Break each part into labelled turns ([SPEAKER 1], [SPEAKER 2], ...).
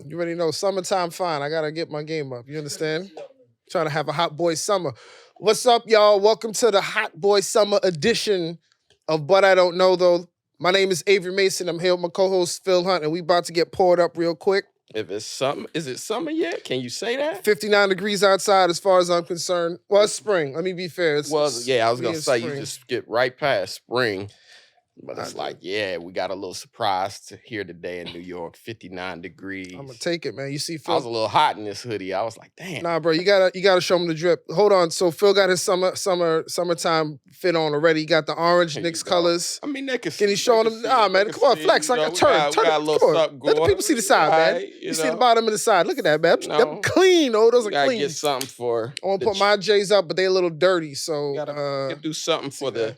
[SPEAKER 1] You already know, summertime fine. I gotta get my game up. You understand? Trying to have a hot boy summer. What's up, y'all? Welcome to the Hot Boy Summer edition of But I Don't Know, though. My name is Avery Mason. I'm here with my co-host Phil Hunt, and we about to get poured up real quick.
[SPEAKER 2] If it's summer, is it summer yet? Can you say that?
[SPEAKER 1] 59 degrees outside as far as I'm concerned. Well, it's spring. Let me be fair.
[SPEAKER 2] I was gonna say you just get right past spring. But it's like, we got a little surprise to here today in New York, 59 degrees.
[SPEAKER 1] I'm gonna take it, man. You see, Phil.
[SPEAKER 2] I was a little hot in this hoodie. I was like, damn.
[SPEAKER 1] Nah, bro, you gotta show him the drip. Hold on. So Phil got his summertime fit on already. He got the orange Knicks colors.
[SPEAKER 2] I mean, they can
[SPEAKER 1] Can he show them? Nah, man. Come on, flex. Like a turn.
[SPEAKER 2] We got a little something going.
[SPEAKER 1] Let the people see the side, man. You see the bottom of the side. Look at that, man. Them clean. Oh, those are clean.
[SPEAKER 2] Get something for.
[SPEAKER 1] I want to put my J's up, but they a little dirty. So
[SPEAKER 2] gotta do something for the.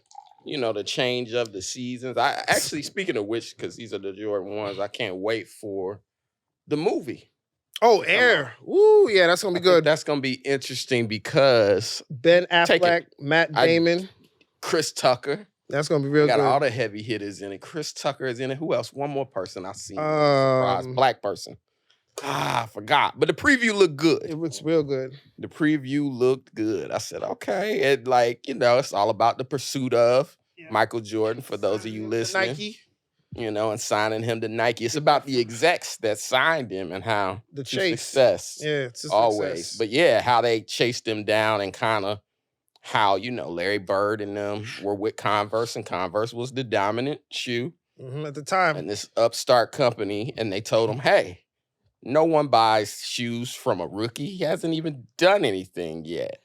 [SPEAKER 2] The change of the seasons. I actually, speaking of which, because these are the Jordan ones, I can't wait for the movie.
[SPEAKER 1] Oh, Air. Woo, yeah, that's going to be good.
[SPEAKER 2] That's going to be interesting because
[SPEAKER 1] Ben Affleck, Matt Damon.
[SPEAKER 2] Chris Tucker.
[SPEAKER 1] That's going to be real good.
[SPEAKER 2] Got all the heavy hitters in it. Chris Tucker is in it. Who else? One more person I see. Black person. I forgot. But the preview looked good.
[SPEAKER 1] It looks real good.
[SPEAKER 2] The preview looked good. I said, okay. And it's all about the pursuit of Michael Jordan, for those of you listening.
[SPEAKER 1] Nike.
[SPEAKER 2] And signing him to Nike. It's about the execs that signed him and how
[SPEAKER 1] the chase.
[SPEAKER 2] Success.
[SPEAKER 1] Yeah, it's just
[SPEAKER 2] always.
[SPEAKER 1] Success.
[SPEAKER 2] But how they chased him down and kind of how, Larry Bird and them were with Converse, and Converse was the dominant shoe.
[SPEAKER 1] At the time.
[SPEAKER 2] And this upstart company, and they told him, hey, no one buys shoes from a rookie. He hasn't even done anything yet.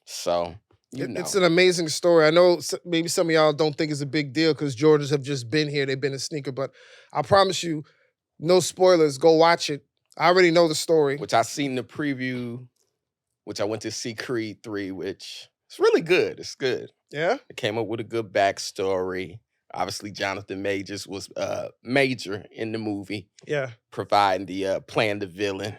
[SPEAKER 2] So,
[SPEAKER 1] it's an amazing story. I know maybe some of y'all don't think it's a big deal because Jordans have just been here. They've been a sneaker. But I promise you, no spoilers. Go watch it. I already know the story.
[SPEAKER 2] Which I seen the preview, which I went to see Creed 3, which it's really good. It's good.
[SPEAKER 1] Yeah?
[SPEAKER 2] It came up with a good backstory. Obviously, Jonathan Majors was major in the movie.
[SPEAKER 1] Yeah.
[SPEAKER 2] Providing playing the villain.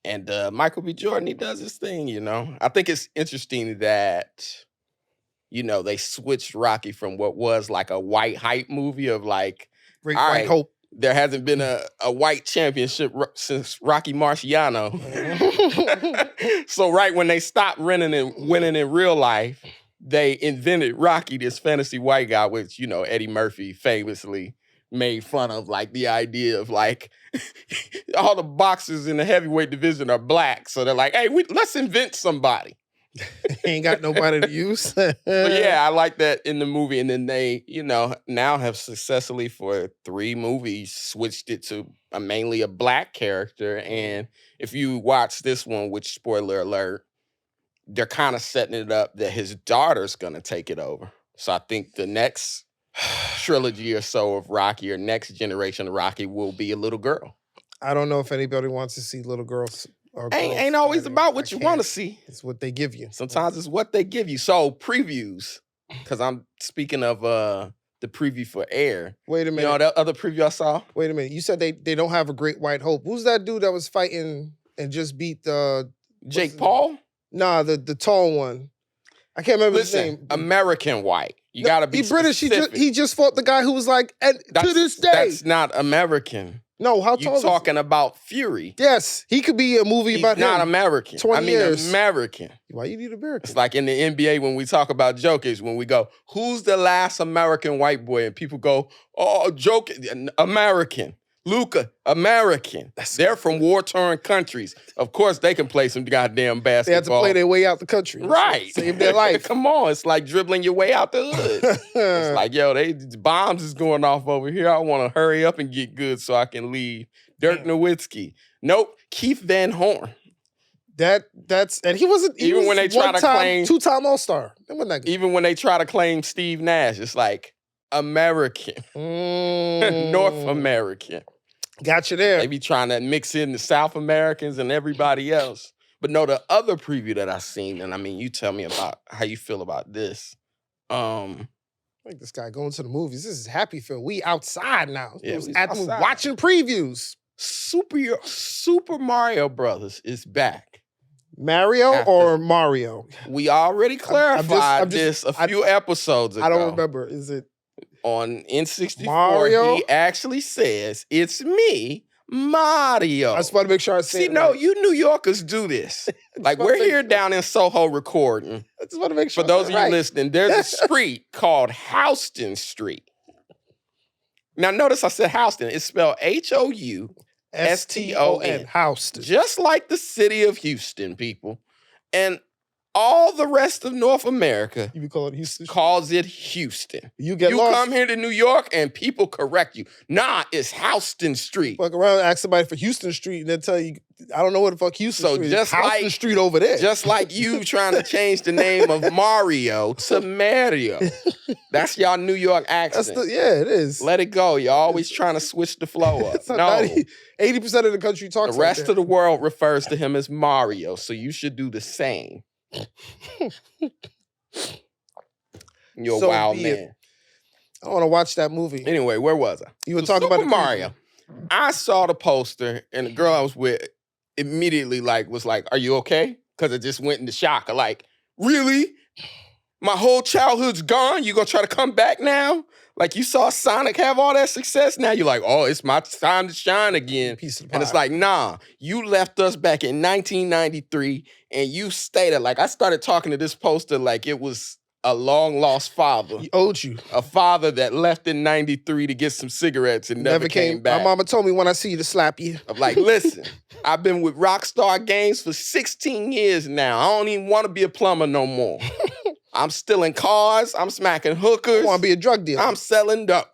[SPEAKER 2] And Michael B. Jordan, he does his thing, I think it's interesting that, they switched Rocky from what was like a white hype movie of like,
[SPEAKER 1] Great White Hope.
[SPEAKER 2] There hasn't been a white championship since Rocky Marciano. So right when they stopped winning in real life, they invented Rocky, this fantasy white guy, which, Eddie Murphy famously made fun of, like the idea of like all the boxers in the heavyweight division are black. So they're like, hey, let's invent somebody.
[SPEAKER 1] Ain't got nobody to use.
[SPEAKER 2] But I like that in the movie. And then they, now have successfully for 3 movies switched it to mainly a black character. And if you watch this one, which spoiler alert, they're kind of setting it up that his daughter's going to take it over. So I think the next trilogy or so of Rocky, or next generation of Rocky, will be a little girl.
[SPEAKER 1] I don't know if anybody wants to see little girls.
[SPEAKER 2] Ain't always about what you want to see.
[SPEAKER 1] It's what they give you.
[SPEAKER 2] Sometimes it's what they give you. So previews, because I'm speaking of the preview for Air.
[SPEAKER 1] Wait a minute.
[SPEAKER 2] That other preview I saw?
[SPEAKER 1] Wait a minute. You said they don't have a Great White Hope. Who's that dude that was fighting and just beat
[SPEAKER 2] Jake Paul?
[SPEAKER 1] Nah, the tall one. I can't remember his name.
[SPEAKER 2] American white. You gotta be
[SPEAKER 1] British.
[SPEAKER 2] specific.
[SPEAKER 1] He just fought the guy who was like, to this day.
[SPEAKER 2] That's not American.
[SPEAKER 1] No, how tall?
[SPEAKER 2] You talking about Fury?
[SPEAKER 1] Yes, he could be a movie about him.
[SPEAKER 2] Not American.
[SPEAKER 1] 20 years.
[SPEAKER 2] American.
[SPEAKER 1] Why you need American?
[SPEAKER 2] It's like in the NBA when we talk about Jokic, when we go, who's the last American white boy? And people go, oh, Jokic, American. Luka, American. They're from war-torn countries. Of course, they can play some goddamn basketball.
[SPEAKER 1] They have to play their way out the country.
[SPEAKER 2] Right.
[SPEAKER 1] Save their life.
[SPEAKER 2] Come on. It's like dribbling your way out the hood. It's like, bombs is going off over here. I want to hurry up and get good so I can leave. Dirk Nowitzki. Nope. Keith Van Horn.
[SPEAKER 1] And he wasn't
[SPEAKER 2] even when they try to claim
[SPEAKER 1] 2-time All-Star. That wasn't that good.
[SPEAKER 2] Even when they try to claim Steve Nash, it's like American. North American.
[SPEAKER 1] Got you there.
[SPEAKER 2] They be trying to mix in the South Americans and everybody else. But no, the other preview that I seen, and I mean, you tell me about how you feel about this.
[SPEAKER 1] Like this guy going to the movies. This is happy Phil. We outside now.
[SPEAKER 2] Yeah,
[SPEAKER 1] outside. Watching previews.
[SPEAKER 2] Super Mario Brothers is back.
[SPEAKER 1] Mario or Mario?
[SPEAKER 2] We already clarified this a few episodes ago.
[SPEAKER 1] I don't remember. Is it
[SPEAKER 2] on N64?
[SPEAKER 1] Mario?
[SPEAKER 2] He actually says, "It's me, Mario.
[SPEAKER 1] I just want to make sure I say
[SPEAKER 2] See,
[SPEAKER 1] it
[SPEAKER 2] no,
[SPEAKER 1] right.
[SPEAKER 2] you New Yorkers do this. Like, we're here down in Soho recording.
[SPEAKER 1] I just want to make sure.
[SPEAKER 2] For those of you listening, there's a street called Houston Street. Now, notice I said Houston. It's spelled Houston.
[SPEAKER 1] Houston.
[SPEAKER 2] Just like the city of Houston, people. And all the rest of North America
[SPEAKER 1] You be calling it Houston?
[SPEAKER 2] calls it Houston.
[SPEAKER 1] You get lost.
[SPEAKER 2] Come here to New York and people correct you. Nah, it's Houston Street.
[SPEAKER 1] Fuck around and ask somebody for Houston Street and they'll tell you, I don't know what the fuck Houston Street is.
[SPEAKER 2] Just
[SPEAKER 1] Houston
[SPEAKER 2] like,
[SPEAKER 1] Street over there.
[SPEAKER 2] Just like you trying to change the name of Mario to Mario. That's y'all New York accent.
[SPEAKER 1] Yeah, it is.
[SPEAKER 2] Let it go. You're always trying to switch the flow up. No.
[SPEAKER 1] 80% of the country talks
[SPEAKER 2] The rest of the world refers to him as Mario, so you should do the same. You're a wild man.
[SPEAKER 1] I want to watch that movie.
[SPEAKER 2] Anyway, where was I?
[SPEAKER 1] You were talking about
[SPEAKER 2] Mario. I saw the poster, and the girl I was with immediately was like, "Are you okay?" Because it just went into shock. Like, really? My whole childhood's gone? You gonna try to come back now? Like, you saw Sonic have all that success, now you're like, oh, it's my time to shine again.
[SPEAKER 1] Piece of the
[SPEAKER 2] and it's like, nah, you left us back in 1993, and you stayed like, I started talking to this poster like it was a long-lost father.
[SPEAKER 1] He owed you.
[SPEAKER 2] A father that left in 93 to get some cigarettes and never came back.
[SPEAKER 1] My mama told me when I see you to slap you.
[SPEAKER 2] I'm like, listen, I've been with Rockstar Games for 16 years now. I don't even want to be a plumber no more. I'm stealing cars. I'm smacking hookers.
[SPEAKER 1] I want to be a drug dealer.
[SPEAKER 2] I'm selling dope.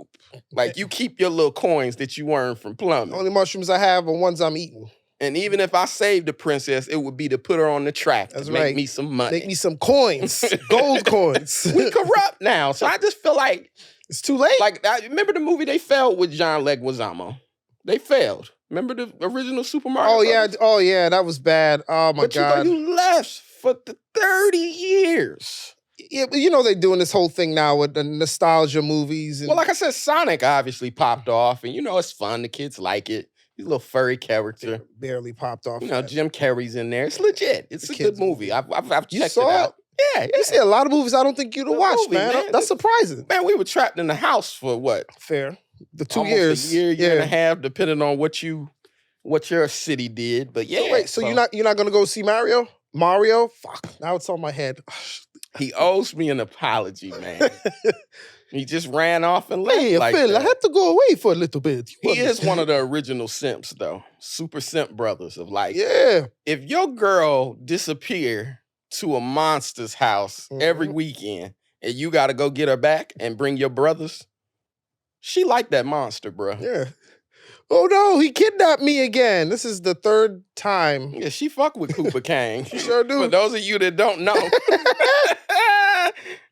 [SPEAKER 2] Like, you keep your little coins that you earn from plumbing.
[SPEAKER 1] The only mushrooms I have are ones I'm eating.
[SPEAKER 2] And even if I saved the princess, it would be to put her on the track to make me some money.
[SPEAKER 1] Make me some coins. Gold coins.
[SPEAKER 2] We corrupt now. So I just feel like
[SPEAKER 1] it's too late.
[SPEAKER 2] Like, remember the movie they failed with John Leguizamo? They failed. Remember the original Super Mario Brothers?
[SPEAKER 1] Oh yeah, that was bad. Oh my God.
[SPEAKER 2] But you left for 30 years.
[SPEAKER 1] Yeah, but you know they're doing this whole thing now with the nostalgia movies. And...
[SPEAKER 2] Well, like I said, Sonic obviously popped off, and you know it's fun. The kids like it. He's a little furry character.
[SPEAKER 1] Barely popped off.
[SPEAKER 2] You know, Jim Carrey's in there. It's legit. It's a good movie. I've checked it out. Yeah.
[SPEAKER 1] You see a lot of movies I don't think you'd have watched, man. That's surprising.
[SPEAKER 2] Man, we were trapped in the house for what?
[SPEAKER 1] Fair. The 2
[SPEAKER 2] Almost
[SPEAKER 1] years.
[SPEAKER 2] A year and a half, depending on what your city did. But yeah.
[SPEAKER 1] So wait, so you're not gonna go see Mario? Mario? Fuck. Now it's on my head.
[SPEAKER 2] He owes me an apology, man. He just ran off and left.
[SPEAKER 1] Hey,
[SPEAKER 2] like
[SPEAKER 1] Phil,
[SPEAKER 2] that.
[SPEAKER 1] I had to go away for a little bit.
[SPEAKER 2] He is one of the original simps, though. Super simp brothers of like,
[SPEAKER 1] yeah.
[SPEAKER 2] If your girl disappear to a monster's house every weekend and you got to go get her back and bring your brothers, she like that monster, bro.
[SPEAKER 1] Yeah. Oh no, he kidnapped me again. This is the third time.
[SPEAKER 2] Yeah, she fuck with Cooper Kang.
[SPEAKER 1] She sure do.
[SPEAKER 2] For those of you that don't know.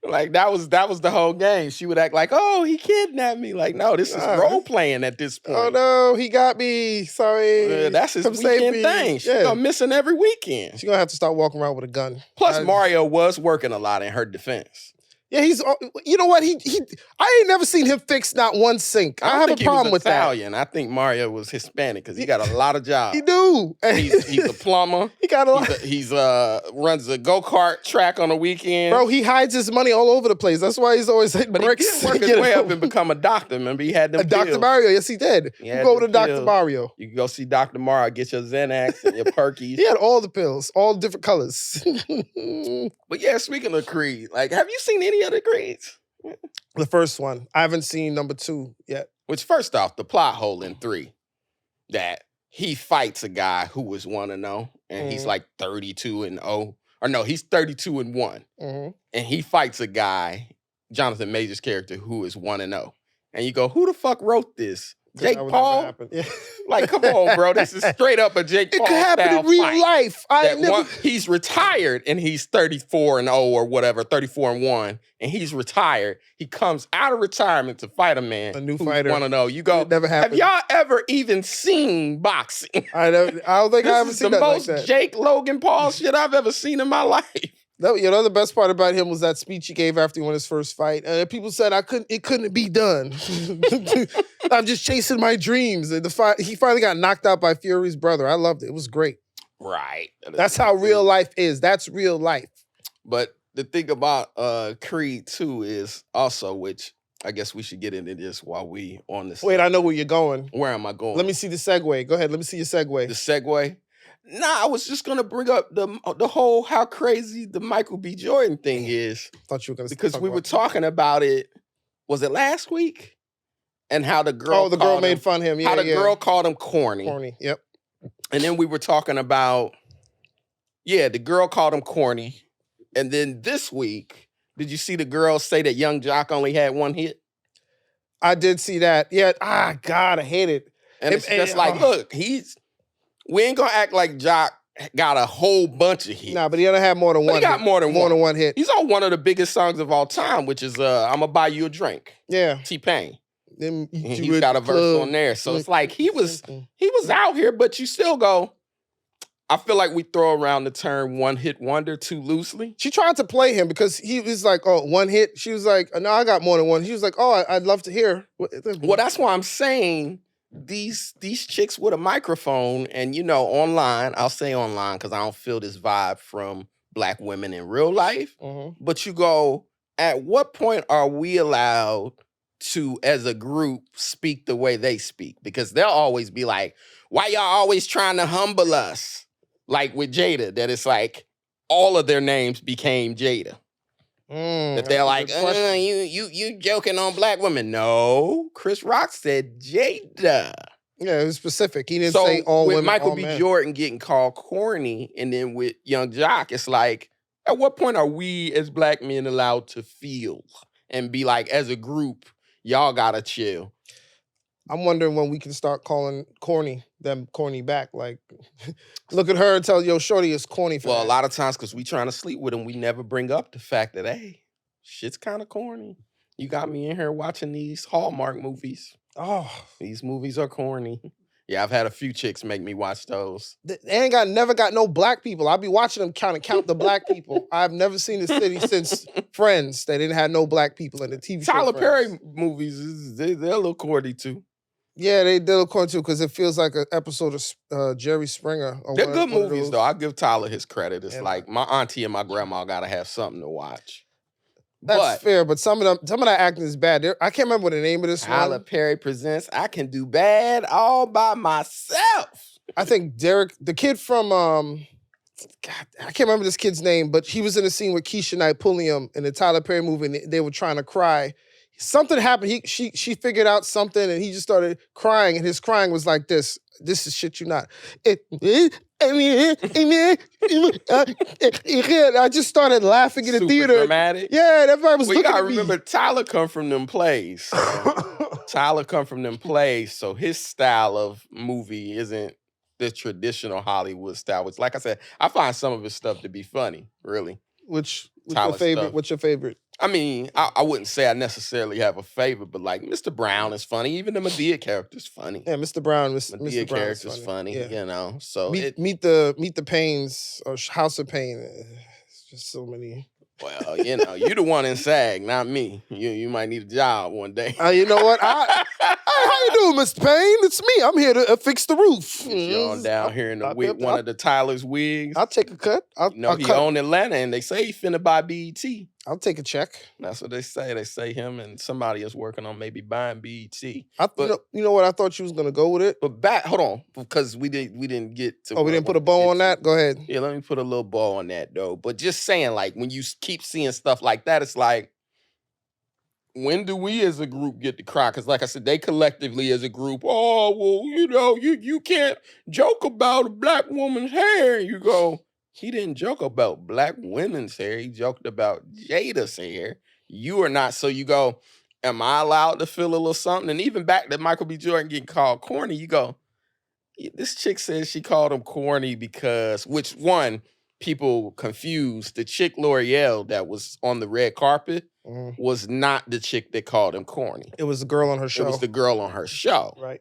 [SPEAKER 2] Like that was the whole game. She would act like, oh, he kidnapped me. Like, no, this is role playing at this point.
[SPEAKER 1] Oh no, he got me. Sorry.
[SPEAKER 2] That's his weekend thing. She go missing every weekend.
[SPEAKER 1] She's gonna have to start walking around with a gun.
[SPEAKER 2] Plus, Mario was working a lot in her defense.
[SPEAKER 1] Yeah, you know what? I ain't never seen him fix not one sink. I have a problem with
[SPEAKER 2] Italian.
[SPEAKER 1] that.
[SPEAKER 2] I think Mario was Hispanic because he got a lot of jobs.
[SPEAKER 1] He do.
[SPEAKER 2] He's a plumber.
[SPEAKER 1] He got a lot.
[SPEAKER 2] He's runs a go-kart track on the weekend.
[SPEAKER 1] Bro, he hides his money all over the place. That's why he's always hitting bricks.
[SPEAKER 2] He did work his way up and become a doctor. Remember, he had them pills.
[SPEAKER 1] Dr. Mario, yes, he did. You go to Dr. Mario.
[SPEAKER 2] You can go see Dr. Mario, get your Xanax and your Perkies.
[SPEAKER 1] He had all the pills, all different colors.
[SPEAKER 2] But yeah, speaking of Creed, like, have you seen any other Creeds?
[SPEAKER 1] The first one. I haven't seen number 2 yet.
[SPEAKER 2] Which, first off, the plot hole in 3, that he fights a guy who was 1-0, and he's like 32-0. Or no, he's 32-1. And he fights a guy, Jonathan Major's character, who is 1-0. And you go, who the fuck wrote this? Jake Paul?
[SPEAKER 1] Yeah.
[SPEAKER 2] Like, come on, bro. This is straight up a Jake Paul.
[SPEAKER 1] It could happen in real life.
[SPEAKER 2] He's retired and he's 34-0 or whatever, 34-1, and he's retired. He comes out of retirement to fight a man.
[SPEAKER 1] A new fighter.
[SPEAKER 2] 1-0. You go,
[SPEAKER 1] never happened.
[SPEAKER 2] Have y'all ever even seen boxing?
[SPEAKER 1] I don't think I haven't seen that like that.
[SPEAKER 2] This is the most Jake Logan Paul shit I've ever seen in my life.
[SPEAKER 1] The best part about him was that speech he gave after he won his first fight. People said it couldn't be done. I'm just chasing my dreams. And he finally got knocked out by Fury's brother. I loved it. It was great.
[SPEAKER 2] Right.
[SPEAKER 1] That's how real life is. That's real life.
[SPEAKER 2] But the thing about Creed 2 is also, which I guess we should get into this while we on this.
[SPEAKER 1] Wait, I know where you're going.
[SPEAKER 2] Where am I going?
[SPEAKER 1] Let me see the segue. Go ahead. Let me see your segue.
[SPEAKER 2] The segue? Nah, I was just gonna bring up the whole how crazy the Michael B. Jordan thing is.
[SPEAKER 1] Thought you were gonna
[SPEAKER 2] because we were talking about it. Was it last week? And how the girl
[SPEAKER 1] made fun of him. Yeah,
[SPEAKER 2] how the girl called him corny.
[SPEAKER 1] Corny. Yep.
[SPEAKER 2] And then we were talking about the girl called him corny. And then this week, did you see the girl say that Young Jock only had one hit?
[SPEAKER 1] I did see that. Yeah. God, I hate it.
[SPEAKER 2] And it's just like, look, we ain't gonna act like Jock got a whole bunch of hits.
[SPEAKER 1] Nah, but he only had more than one.
[SPEAKER 2] He got more than
[SPEAKER 1] one hit.
[SPEAKER 2] He's on one of the biggest songs of all time, which is "I'ma Buy You a Drink."
[SPEAKER 1] Yeah,
[SPEAKER 2] T-Pain.
[SPEAKER 1] He's
[SPEAKER 2] got a verse on there, so it's like he was out here, but you still go. I feel like we throw around the term "one hit wonder" too loosely.
[SPEAKER 1] She tried to play him because he was like, "Oh, one hit." She was like, "No, I got more than one." He was like, "Oh, I'd love to hear."
[SPEAKER 2] Well, that's why I'm saying these chicks with a microphone and online. I'll say online because I don't feel this vibe from Black women in real life.
[SPEAKER 1] Mm-hmm.
[SPEAKER 2] But you go, at what point are we allowed to, as a group, speak the way they speak? Because they'll always be like, "Why y'all always trying to humble us?" Like with Jada, that it's like all of their names became Jada. That they're like, you joking on Black women. No, Chris Rock said Jada.
[SPEAKER 1] Yeah, it was specific. He didn't say all
[SPEAKER 2] with
[SPEAKER 1] women.
[SPEAKER 2] Michael B. Jordan getting called corny, and then with Young Jock, it's like, at what point are we as Black men allowed to feel and be like, as a group, y'all gotta chill?
[SPEAKER 1] I'm wondering when we can start calling them corny back. Like, look at her and tell yo, shorty is corny for that.
[SPEAKER 2] A lot of times, because we trying to sleep with them, we never bring up the fact that, hey, shit's kind of corny. You got me in here watching these Hallmark movies.
[SPEAKER 1] Oh,
[SPEAKER 2] these movies are corny. Yeah, I've had a few chicks make me watch those.
[SPEAKER 1] They never got no Black people. I'll be watching them count the Black people. I've never seen the city since Friends. They didn't have no Black people in the TV show.
[SPEAKER 2] Tyler Perry movies, they're a little corny too.
[SPEAKER 1] Yeah, they look corny too because it feels like an episode of Jerry Springer.
[SPEAKER 2] They're good movies though. I give Tyler his credit. It's like my auntie and my grandma gotta have something to watch.
[SPEAKER 1] That's fair, but some of that acting is bad. I can't remember the name of this one.
[SPEAKER 2] Tyler Perry presents I Can Do Bad All By Myself.
[SPEAKER 1] I think Derek, the kid from God, I can't remember this kid's name, but he was in a scene with Keisha Knight Pulliam in the Tyler Perry movie, and they were trying to cry. Something happened. She figured out something, and he just started crying, and his crying was like this. This is shit you not. I just started laughing in the theater.
[SPEAKER 2] Dramatic.
[SPEAKER 1] Yeah, everybody was looking at me.
[SPEAKER 2] You gotta remember, Tyler come from them plays. So his style of movie isn't the traditional Hollywood style. Which, like I said, I find some of his stuff to be funny, really.
[SPEAKER 1] What's your favorite? What's your favorite?
[SPEAKER 2] I mean, I wouldn't say I necessarily have a favorite, but like Mr. Brown is funny. Even the Madea character's funny.
[SPEAKER 1] Yeah, Mr. Brown.
[SPEAKER 2] Madea character's funny. Yeah. So
[SPEAKER 1] meet the Pains or House of Pain. It's just so many.
[SPEAKER 2] Well, you're the one in SAG, not me. You might need a job one day.
[SPEAKER 1] You know what? How you doing, Mr. Payne? It's me. I'm here to fix the roof.
[SPEAKER 2] You're on down here in the wig, one of the Tyler's wigs.
[SPEAKER 1] I'll take a cut.
[SPEAKER 2] He own Atlanta, and they say he finna buy BET.
[SPEAKER 1] I'll take a check.
[SPEAKER 2] That's what they say. They say him and somebody is working on maybe buying BET.
[SPEAKER 1] You know what? I thought you was gonna go with it.
[SPEAKER 2] But hold on, because we didn't get to.
[SPEAKER 1] Oh, we didn't put a bow on that. Go ahead.
[SPEAKER 2] Yeah, let me put a little bow on that though. But just saying, like, when you keep seeing stuff like that, it's like, when do we as a group get to cry? Because, like I said, they collectively as a group, oh well, you can't joke about a Black woman's hair. You go. He didn't joke about Black women's hair. He joked about Jada's hair. You are not. So you go, am I allowed to feel a little something? And even back to Michael B. Jordan getting called corny, you go, this chick says she called him corny because, which one, people confused. The chick L'Oreal that was on the red carpet was not the chick that called him corny.
[SPEAKER 1] It was the girl on her show.
[SPEAKER 2] It was the girl on her show.
[SPEAKER 1] Right.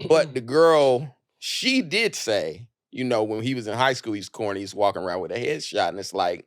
[SPEAKER 2] But the girl, she did say, when he was in high school, he's corny. He's walking around with a headshot, and it's like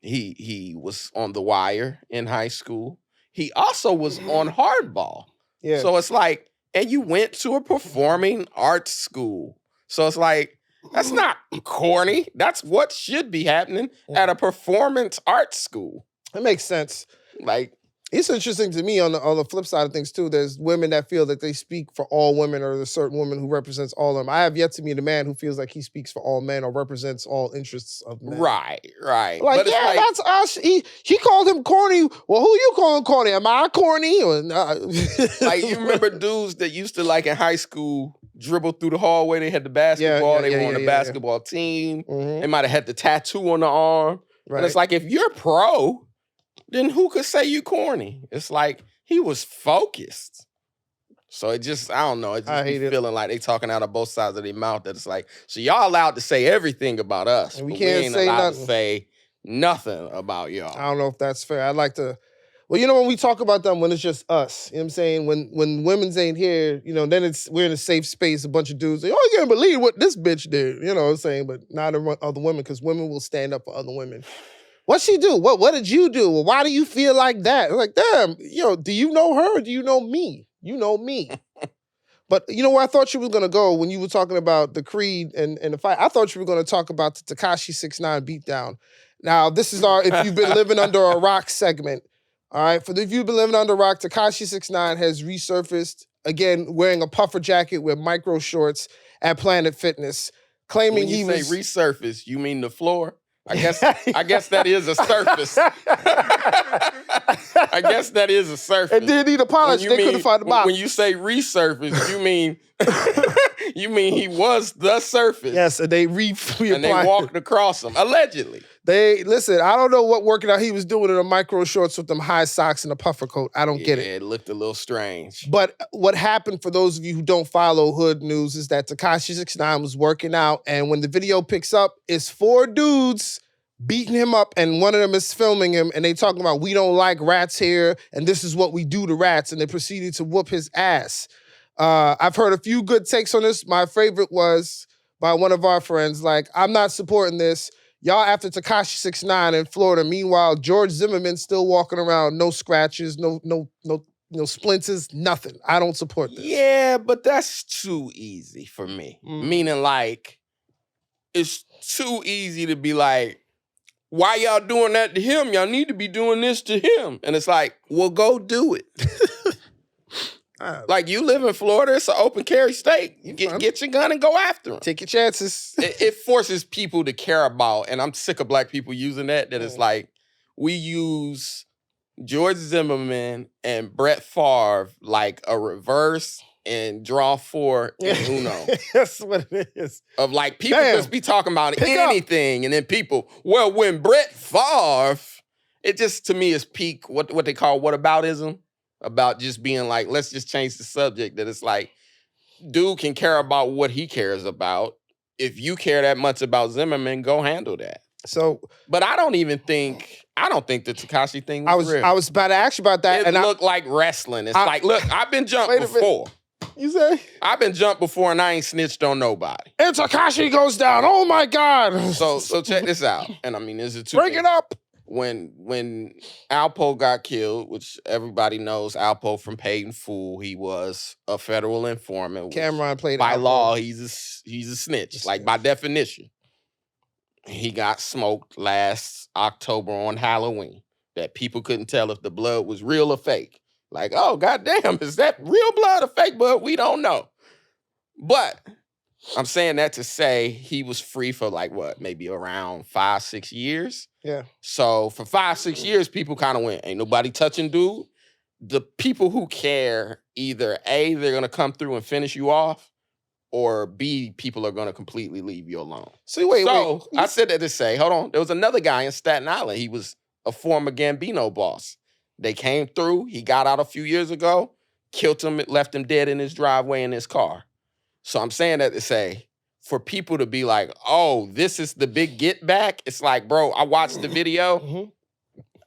[SPEAKER 2] he was on The Wire in high school. He also was on Hardball.
[SPEAKER 1] Yeah.
[SPEAKER 2] So it's like, and you went to a performing arts school. So it's like, that's not corny. That's what should be happening at a performance arts school.
[SPEAKER 1] It makes sense.
[SPEAKER 2] Like,
[SPEAKER 1] It's interesting to me on the flip side of things too. There's women that feel that they speak for all women, or there's certain woman who represents all of them. I have yet to meet a man who feels like he speaks for all men or represents all interests of men.
[SPEAKER 2] Right.
[SPEAKER 1] Like,
[SPEAKER 2] But it's
[SPEAKER 1] yeah,
[SPEAKER 2] like,
[SPEAKER 1] that's us. He called him corny. Well, who you calling corny? Am I corny? Or
[SPEAKER 2] like, you remember dudes that used to, like, in high school, dribble through the hallway. They had the basketball. They were on the basketball team.
[SPEAKER 1] Mhm.
[SPEAKER 2] They might have had the tattoo on the arm.
[SPEAKER 1] Right.
[SPEAKER 2] And it's like, if you're pro, then who could say you corny? It's like, he was focused. So it just, I don't know. It just be feeling like they talking out of both sides of their mouth. That it's like, so y'all allowed to say everything about us,
[SPEAKER 1] And we
[SPEAKER 2] but
[SPEAKER 1] can't
[SPEAKER 2] we ain't
[SPEAKER 1] say
[SPEAKER 2] allowed
[SPEAKER 1] nothing.
[SPEAKER 2] to say nothing about y'all.
[SPEAKER 1] I don't know if that's fair. I'd like to. Well, you know, when we talk about them, when it's just us, you know what I'm saying? When women's ain't here, you know, then we're in a safe space. A bunch of dudes say, "Oh, you can't believe what this bitch did," you know what I'm saying? But not other women, because women will stand up for other women. What'd she do? What did you do? Well, why do you feel like that? Like, damn, do you know her or do you know me? You know me. But you know where I thought you was gonna go when you were talking about the Creed and the fight? I thought you were gonna talk about the Tekashi 6ix9ine beatdown. Now, this is our If You've Been Living Under a Rock segment. All right, If You've Been Living Under a Rock, Tekashi 6ix9ine has resurfaced, again, wearing a puffer jacket with micro shorts at Planet Fitness, claiming
[SPEAKER 2] When you say resurface, you mean the floor? I guess that is a surface. I guess that is a surface.
[SPEAKER 1] It did need a polish. They couldn't find the box.
[SPEAKER 2] When you say resurface, you mean he was the surface.
[SPEAKER 1] Yes, and they
[SPEAKER 2] and they walked across him, allegedly.
[SPEAKER 1] Listen, I don't know what working out he was doing in the micro shorts with them high socks and a puffer coat. I don't get it.
[SPEAKER 2] It looked a little strange.
[SPEAKER 1] But what happened, for those of you who don't follow hood news, is that Tekashi 6ix9ine was working out, and when the video picks up, it's 4 dudes beating him up, and one of them is filming him, and they talking about, we don't like rats here, and this is what we do to rats, and they proceeded to whoop his ass. I've heard a few good takes on this. My favorite was by one of our friends, like, I'm not supporting this. Y'all after Tekashi 6ix9ine in Florida. Meanwhile, George Zimmerman still walking around, no scratches, no splinters, nothing. I don't support this.
[SPEAKER 2] Yeah, but that's too easy for me. Meaning, like, it's too easy to be like, why y'all doing that to him? Y'all need to be doing this to him. And it's like, well, go do it. Like, you live in Florida, it's an open carry state. You get your gun and go after him.
[SPEAKER 1] Take your chances.
[SPEAKER 2] It forces people to care about, and I'm sick of black people using that it's like, we use George Zimmerman and Brett Favre like a reverse and draw 4 and Uno.
[SPEAKER 1] That's what it is.
[SPEAKER 2] Of like, people just be talking about anything, and then people, well, when Brett Favre, it just, to me, is peak, what they call whataboutism. About just being like, let's just change the subject. That it's like, dude can care about what he cares about. If you care that much about Zimmerman, go handle that.
[SPEAKER 1] So,
[SPEAKER 2] but I don't think the Tekashi thing was real.
[SPEAKER 1] I was about to ask you about that.
[SPEAKER 2] It looked like wrestling. It's like, look, I've been jumped before.
[SPEAKER 1] You say?
[SPEAKER 2] I've been jumped before and I ain't snitched on nobody.
[SPEAKER 1] And Tekashi goes down. Oh my God.
[SPEAKER 2] So check this out. And I mean, this is 2
[SPEAKER 1] Break
[SPEAKER 2] things.
[SPEAKER 1] it up.
[SPEAKER 2] When Alpo got killed, which everybody knows Alpo from Paid in Full, he was a federal informant.
[SPEAKER 1] Cameron played
[SPEAKER 2] by
[SPEAKER 1] Alpo.
[SPEAKER 2] law, he's a snitch, like by definition. He got smoked last October on Halloween. That people couldn't tell if the blood was real or fake. Like, oh, goddamn, is that real blood or fake blood? We don't know. But I'm saying that to say he was free for like, what, maybe around 5-6 years?
[SPEAKER 1] Yeah.
[SPEAKER 2] So for 5-6 years, people kind of went, ain't nobody touching dude. The people who care, either A, they're going to come through and finish you off, or B, people are going to completely leave you alone.
[SPEAKER 1] Wait.
[SPEAKER 2] I said that to say, hold on, there was another guy in Staten Island. He was a former Gambino boss. They came through, he got out a few years ago, killed him, left him dead in his driveway in his car. So I'm saying that to say, for people to be like, oh, this is the big get back, it's like, bro, I watched the video.
[SPEAKER 1] Mm-hmm.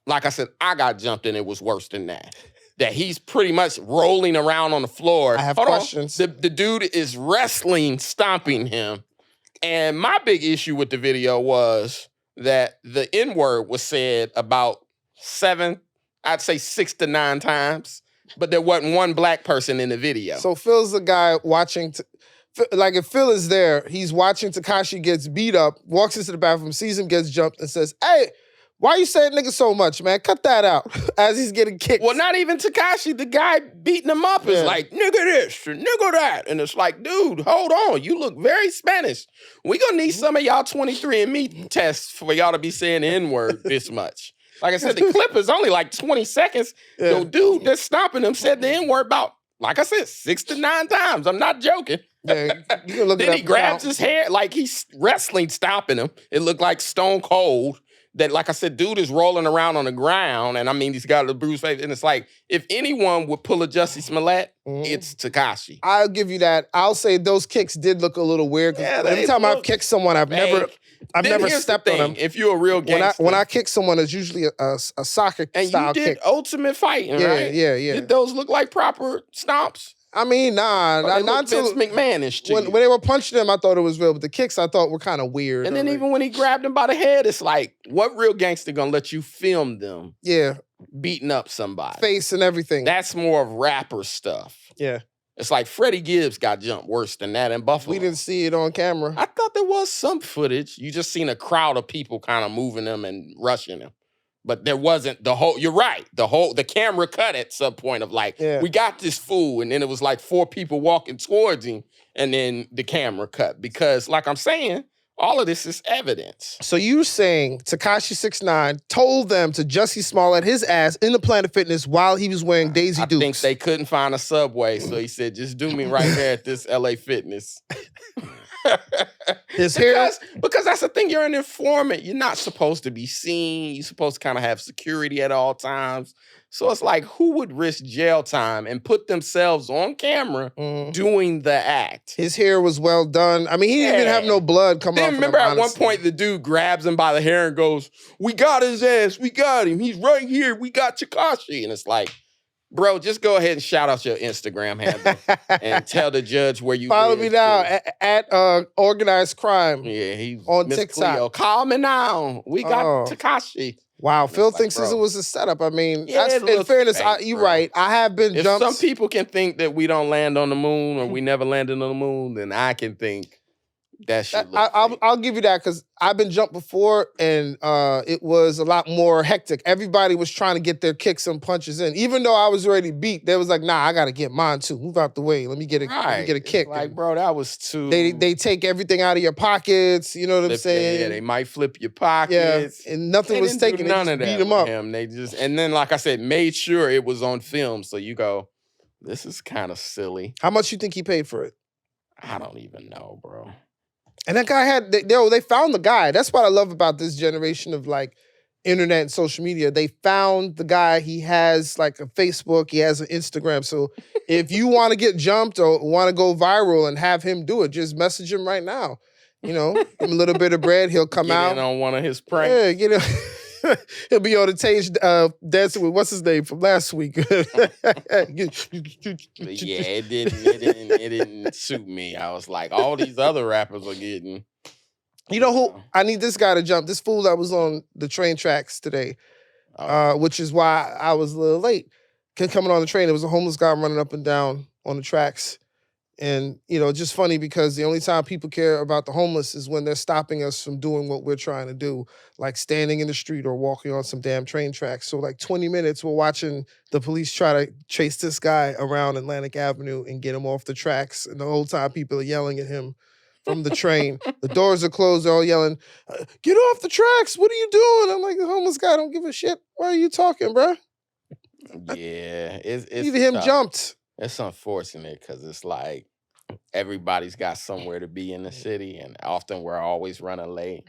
[SPEAKER 2] Like I said, I got jumped and it was worse than that. That he's pretty much rolling around on the floor.
[SPEAKER 1] I have questions.
[SPEAKER 2] The dude is wrestling, stomping him. And my big issue with the video was that the N-word was said about 6 to 9 times, but there wasn't one black person in the video.
[SPEAKER 1] So Phil's the guy watching, like if Phil is there, he's watching Tekashi gets beat up, walks into the bathroom, sees him, gets jumped, and says, hey, Why you saying nigga so much, man? Cut that out as he's getting kicked.
[SPEAKER 2] Well, not even Tekashi. The guy beating him up is like, nigga this, and nigga that. And it's like, dude, hold on. You look very Spanish. We gonna need some of y'all 23andMe tests for y'all to be saying the N-word this much. Like I said, the clip is only like 20 seconds.
[SPEAKER 1] Yeah.
[SPEAKER 2] The dude that's stopping him said the N-word about, like I said, 6 to 9 times. I'm not joking.
[SPEAKER 1] Yeah, you can look
[SPEAKER 2] Then
[SPEAKER 1] it up
[SPEAKER 2] he grabs
[SPEAKER 1] now.
[SPEAKER 2] his hair like he's wrestling, stopping him. It looked like Stone Cold. That, like I said, dude is rolling around on the ground, and I mean, he's got a bruised face, and it's like, if anyone would pull a Jussie Smollett, it's Tekashi.
[SPEAKER 1] I'll give you that. I'll say those kicks did look a little weird.
[SPEAKER 2] Yeah,
[SPEAKER 1] every time I've kicked someone, I've never stepped on them.
[SPEAKER 2] If you're a real gangster.
[SPEAKER 1] When I kick someone, it's usually a soccer
[SPEAKER 2] and
[SPEAKER 1] style
[SPEAKER 2] you did
[SPEAKER 1] kick.
[SPEAKER 2] ultimate fighting, right?
[SPEAKER 1] Yeah.
[SPEAKER 2] Did those look like proper stomps?
[SPEAKER 1] I mean, not
[SPEAKER 2] until Vince McMahon-ish to
[SPEAKER 1] when they were punching him, I thought it was real, but the kicks I thought were kind of weird.
[SPEAKER 2] And then even when he grabbed him by the head, it's like, what real gangster gonna let you film them?
[SPEAKER 1] Yeah,
[SPEAKER 2] beating up somebody,
[SPEAKER 1] face and everything.
[SPEAKER 2] That's more of rapper stuff.
[SPEAKER 1] Yeah,
[SPEAKER 2] it's like Freddie Gibbs got jumped worse than that in Buffalo.
[SPEAKER 1] We didn't see it on camera.
[SPEAKER 2] I thought there was some footage. You just seen a crowd of people kind of moving him and rushing him. But there wasn't the whole, you're right, the camera cut at some point of like, we got this fool, and then it was like 4 people walking towards him, and then the camera cut. Because like I'm saying, all of this is evidence.
[SPEAKER 1] So you saying Tekashi 6ix9ine told them to Jussie Smollett his ass in the Planet Fitness while he was wearing Daisy Dukes?
[SPEAKER 2] I think they couldn't find a Subway, so he said, just do me right there at this LA Fitness. Because that's the thing, you're an informant. You're not supposed to be seen. You're supposed to kind of have security at all times. So it's like, who would risk jail time and put themselves on camera doing the act?
[SPEAKER 1] His hair was well done. I mean, he didn't even have no blood come off.
[SPEAKER 2] Remember at one point, the dude grabs him by the hair and goes, we got his ass. We got him. He's right here. We got Tekashi. And it's like, bro, just go ahead and shout out your Instagram handle and tell the judge where you
[SPEAKER 1] follow me now at Organized Crime.
[SPEAKER 2] Yeah, he's
[SPEAKER 1] on
[SPEAKER 2] Miss
[SPEAKER 1] TikTok.
[SPEAKER 2] Cleo. Call me now. We got Tekashi.
[SPEAKER 1] Wow, Phil thinks it was a setup. I mean, in fairness, you're
[SPEAKER 2] bro.
[SPEAKER 1] right. I have been jumped.
[SPEAKER 2] If some people can think that we don't land on the moon or we never landed on the moon, then I can think that shit
[SPEAKER 1] I'll give you that because I've been jumped before, and it was a lot more hectic. Everybody was trying to get their kicks and punches in. Even though I was already beat, they was like, nah, I got to get mine too. Move out the way. Let me get a kick.
[SPEAKER 2] Like, bro, that was too...
[SPEAKER 1] They take everything out of your pockets. You know what I'm saying?
[SPEAKER 2] Yeah, they might flip your pockets.
[SPEAKER 1] Yeah, and nothing was taken. None of that. Beat him up.
[SPEAKER 2] They just, and then, like I said, made sure it was on film. So you go, this is kind of silly.
[SPEAKER 1] How much you think he paid for it?
[SPEAKER 2] I don't even know, bro.
[SPEAKER 1] And that guy they found the guy. That's what I love about this generation of like internet and social media. They found the guy. He has like a Facebook. He has an Instagram. So if you want to get jumped or want to go viral and have him do it, just message him right now. You know, give him a little bit of bread. He'll come out.
[SPEAKER 2] Get in on one of his pranks.
[SPEAKER 1] Yeah, get him. He'll be on the stage dancing with what's his name from last week.
[SPEAKER 2] Yeah, it didn't suit me. I was like, all these other rappers are getting.
[SPEAKER 1] You know who? I need this guy to jump. This fool that was on the train tracks today, which is why I was a little late. Coming on the train, there was a homeless guy running up and down on the tracks. And, you know, just funny because the only time people care about the homeless is when they're stopping us from doing what we're trying to do, like standing in the street or walking on some damn train tracks. So like 20 minutes, we're watching the police try to chase this guy around Atlantic Avenue and get him off the tracks. And the whole time people are yelling at him from the train. The doors are closed, they're all yelling, get off the tracks, what are you doing? I'm like, the homeless guy don't give a shit. Why are you talking, bro?
[SPEAKER 2] Yeah, it's
[SPEAKER 1] either him jumped.
[SPEAKER 2] It's unfortunate because it's like everybody's got somewhere to be in the city, and often we're always running late.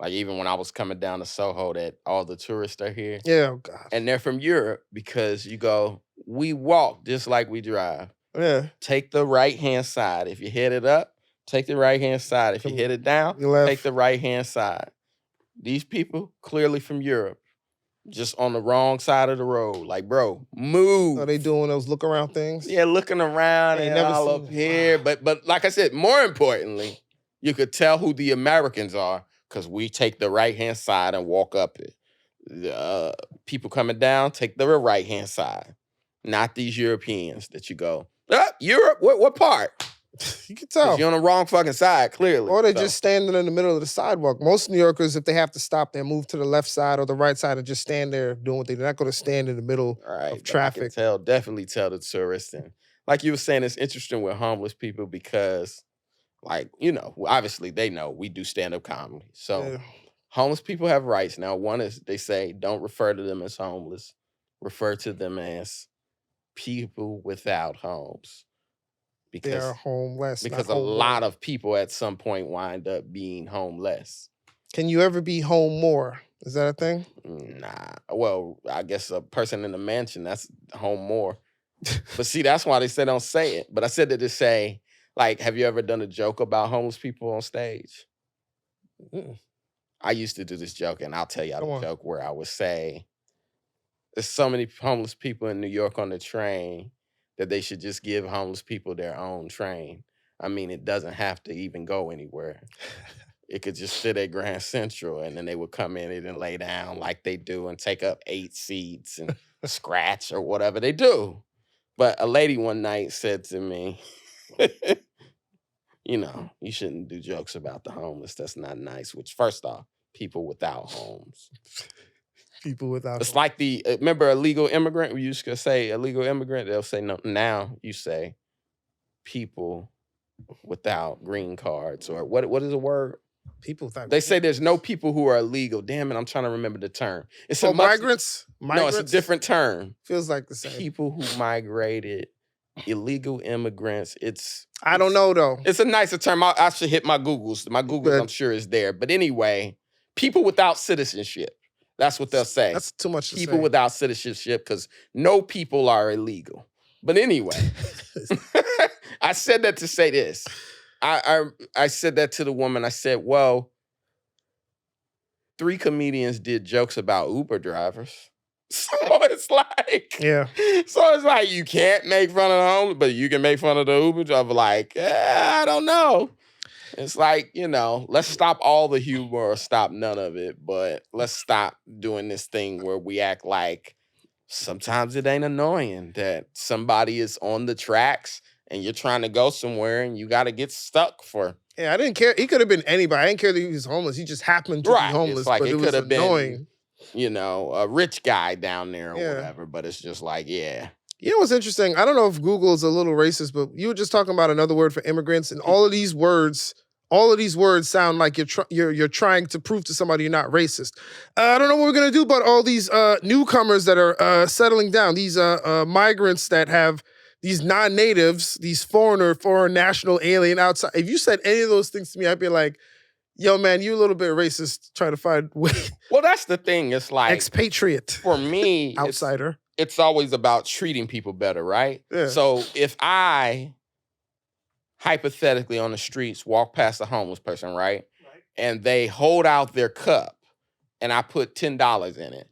[SPEAKER 2] Like even when I was coming down to Soho, that all the tourists are here.
[SPEAKER 1] Yeah, oh God.
[SPEAKER 2] And they're from Europe because you go, we walk just like we drive.
[SPEAKER 1] Yeah.
[SPEAKER 2] Take the right-hand side. If you head it up, take the right-hand side. If you head it down, take the right-hand side. These people, clearly from Europe, just on the wrong side of the road. Like, bro, move.
[SPEAKER 1] Are they doing those look around things?
[SPEAKER 2] Yeah, looking around and all up here. But like I said, more importantly, you could tell who the Americans are because we take the right-hand side and walk up it. People coming down, take the right-hand side. Not these Europeans that you go, Europe? What part?
[SPEAKER 1] You can
[SPEAKER 2] Because
[SPEAKER 1] tell.
[SPEAKER 2] you're on the wrong fucking side, clearly.
[SPEAKER 1] Or they're
[SPEAKER 2] So,
[SPEAKER 1] just standing in the middle of the sidewalk. Most New Yorkers, if they have to stop, they move to the left side or the right side and just stand there doing what they're not going to stand in the middle
[SPEAKER 2] right,
[SPEAKER 1] of
[SPEAKER 2] but I can
[SPEAKER 1] traffic.
[SPEAKER 2] definitely tell the tourists. And like you were saying, it's interesting with homeless people because, like, obviously they know we do stand-up comedy. So
[SPEAKER 1] Yeah.
[SPEAKER 2] homeless people have rights. Now, one is they say don't refer to them as homeless. Refer to them as people without homes.
[SPEAKER 1] They are
[SPEAKER 2] Because
[SPEAKER 1] homeless, not
[SPEAKER 2] because a
[SPEAKER 1] home
[SPEAKER 2] lot
[SPEAKER 1] more.
[SPEAKER 2] of people at some point wind up being homeless.
[SPEAKER 1] Can you ever be home more? Is that a thing?
[SPEAKER 2] Nah. Well, I guess a person in a mansion, that's home more. But see, that's why they say don't say it. But I said that to say, like, have you ever done a joke about homeless people on stage?
[SPEAKER 1] Mm-mm.
[SPEAKER 2] I used to do this joke, and I'll tell y'all
[SPEAKER 1] Come
[SPEAKER 2] the
[SPEAKER 1] on.
[SPEAKER 2] joke where I would say, there's so many homeless people in New York on the train that they should just give homeless people their own train. I mean, it doesn't have to even go anywhere. It could just sit at Grand Central, and then they would come in and lay down like they do and take up 8 seats and scratch or whatever they do. But a lady one night said to me, you shouldn't do jokes about the homeless. That's not nice. Which, first off, people without homes.
[SPEAKER 1] People without
[SPEAKER 2] It's
[SPEAKER 1] homes.
[SPEAKER 2] like remember illegal immigrant? We used to say illegal immigrant. They'll say no. Now you say people without green cards, or what is the word?
[SPEAKER 1] People without.
[SPEAKER 2] They say there's no people who are illegal. Damn it, I'm trying to remember the term. It's
[SPEAKER 1] Oh, migrants.
[SPEAKER 2] No, it's a different term.
[SPEAKER 1] Feels like the same.
[SPEAKER 2] People who migrated, illegal immigrants.
[SPEAKER 1] I don't know though.
[SPEAKER 2] It's a nicer term. I should hit my Googles. My Googles,
[SPEAKER 1] But-
[SPEAKER 2] I'm sure, is there. But anyway, people without citizenship. That's what they'll say.
[SPEAKER 1] That's too much to
[SPEAKER 2] People
[SPEAKER 1] say.
[SPEAKER 2] without citizenship, because no people are illegal. But anyway, I said that to say this. I said that to the woman. I said, well, 3 comedians did jokes about Uber drivers. So it's like,
[SPEAKER 1] Yeah.
[SPEAKER 2] So it's like you can't make fun of the homeless, but you can make fun of the Uber driver. Like, I don't know. It's like, let's stop all the humor or stop none of it, but let's stop doing this thing where we act like sometimes it ain't annoying that somebody is on the tracks and you're trying to go somewhere and you got to get stuck for.
[SPEAKER 1] Yeah, I didn't care. He could have been anybody. I didn't care that he was homeless. He just happened to be homeless.
[SPEAKER 2] It's like
[SPEAKER 1] but
[SPEAKER 2] it
[SPEAKER 1] was
[SPEAKER 2] could have
[SPEAKER 1] annoying.
[SPEAKER 2] been, a rich guy down there or whatever, but it's just like, yeah.
[SPEAKER 1] You know what's interesting? I don't know if Google is a little racist, but you were just talking about another word for immigrants, and all of these words sound like you're trying to prove to somebody you're not racist. I don't know what we're gonna do about all these newcomers that are settling down. These migrants that have these non-natives, these foreign national alien outside. If you said any of those things to me, I'd be like, yo, man, you a little bit racist trying to find way.
[SPEAKER 2] Well, that's the thing. It's like
[SPEAKER 1] expatriate.
[SPEAKER 2] For me,
[SPEAKER 1] outsider.
[SPEAKER 2] It's always about treating people better, right?
[SPEAKER 1] Yeah.
[SPEAKER 2] So if I hypothetically on the streets walk past a homeless person, right? And they hold out their cup and I put $10 in it.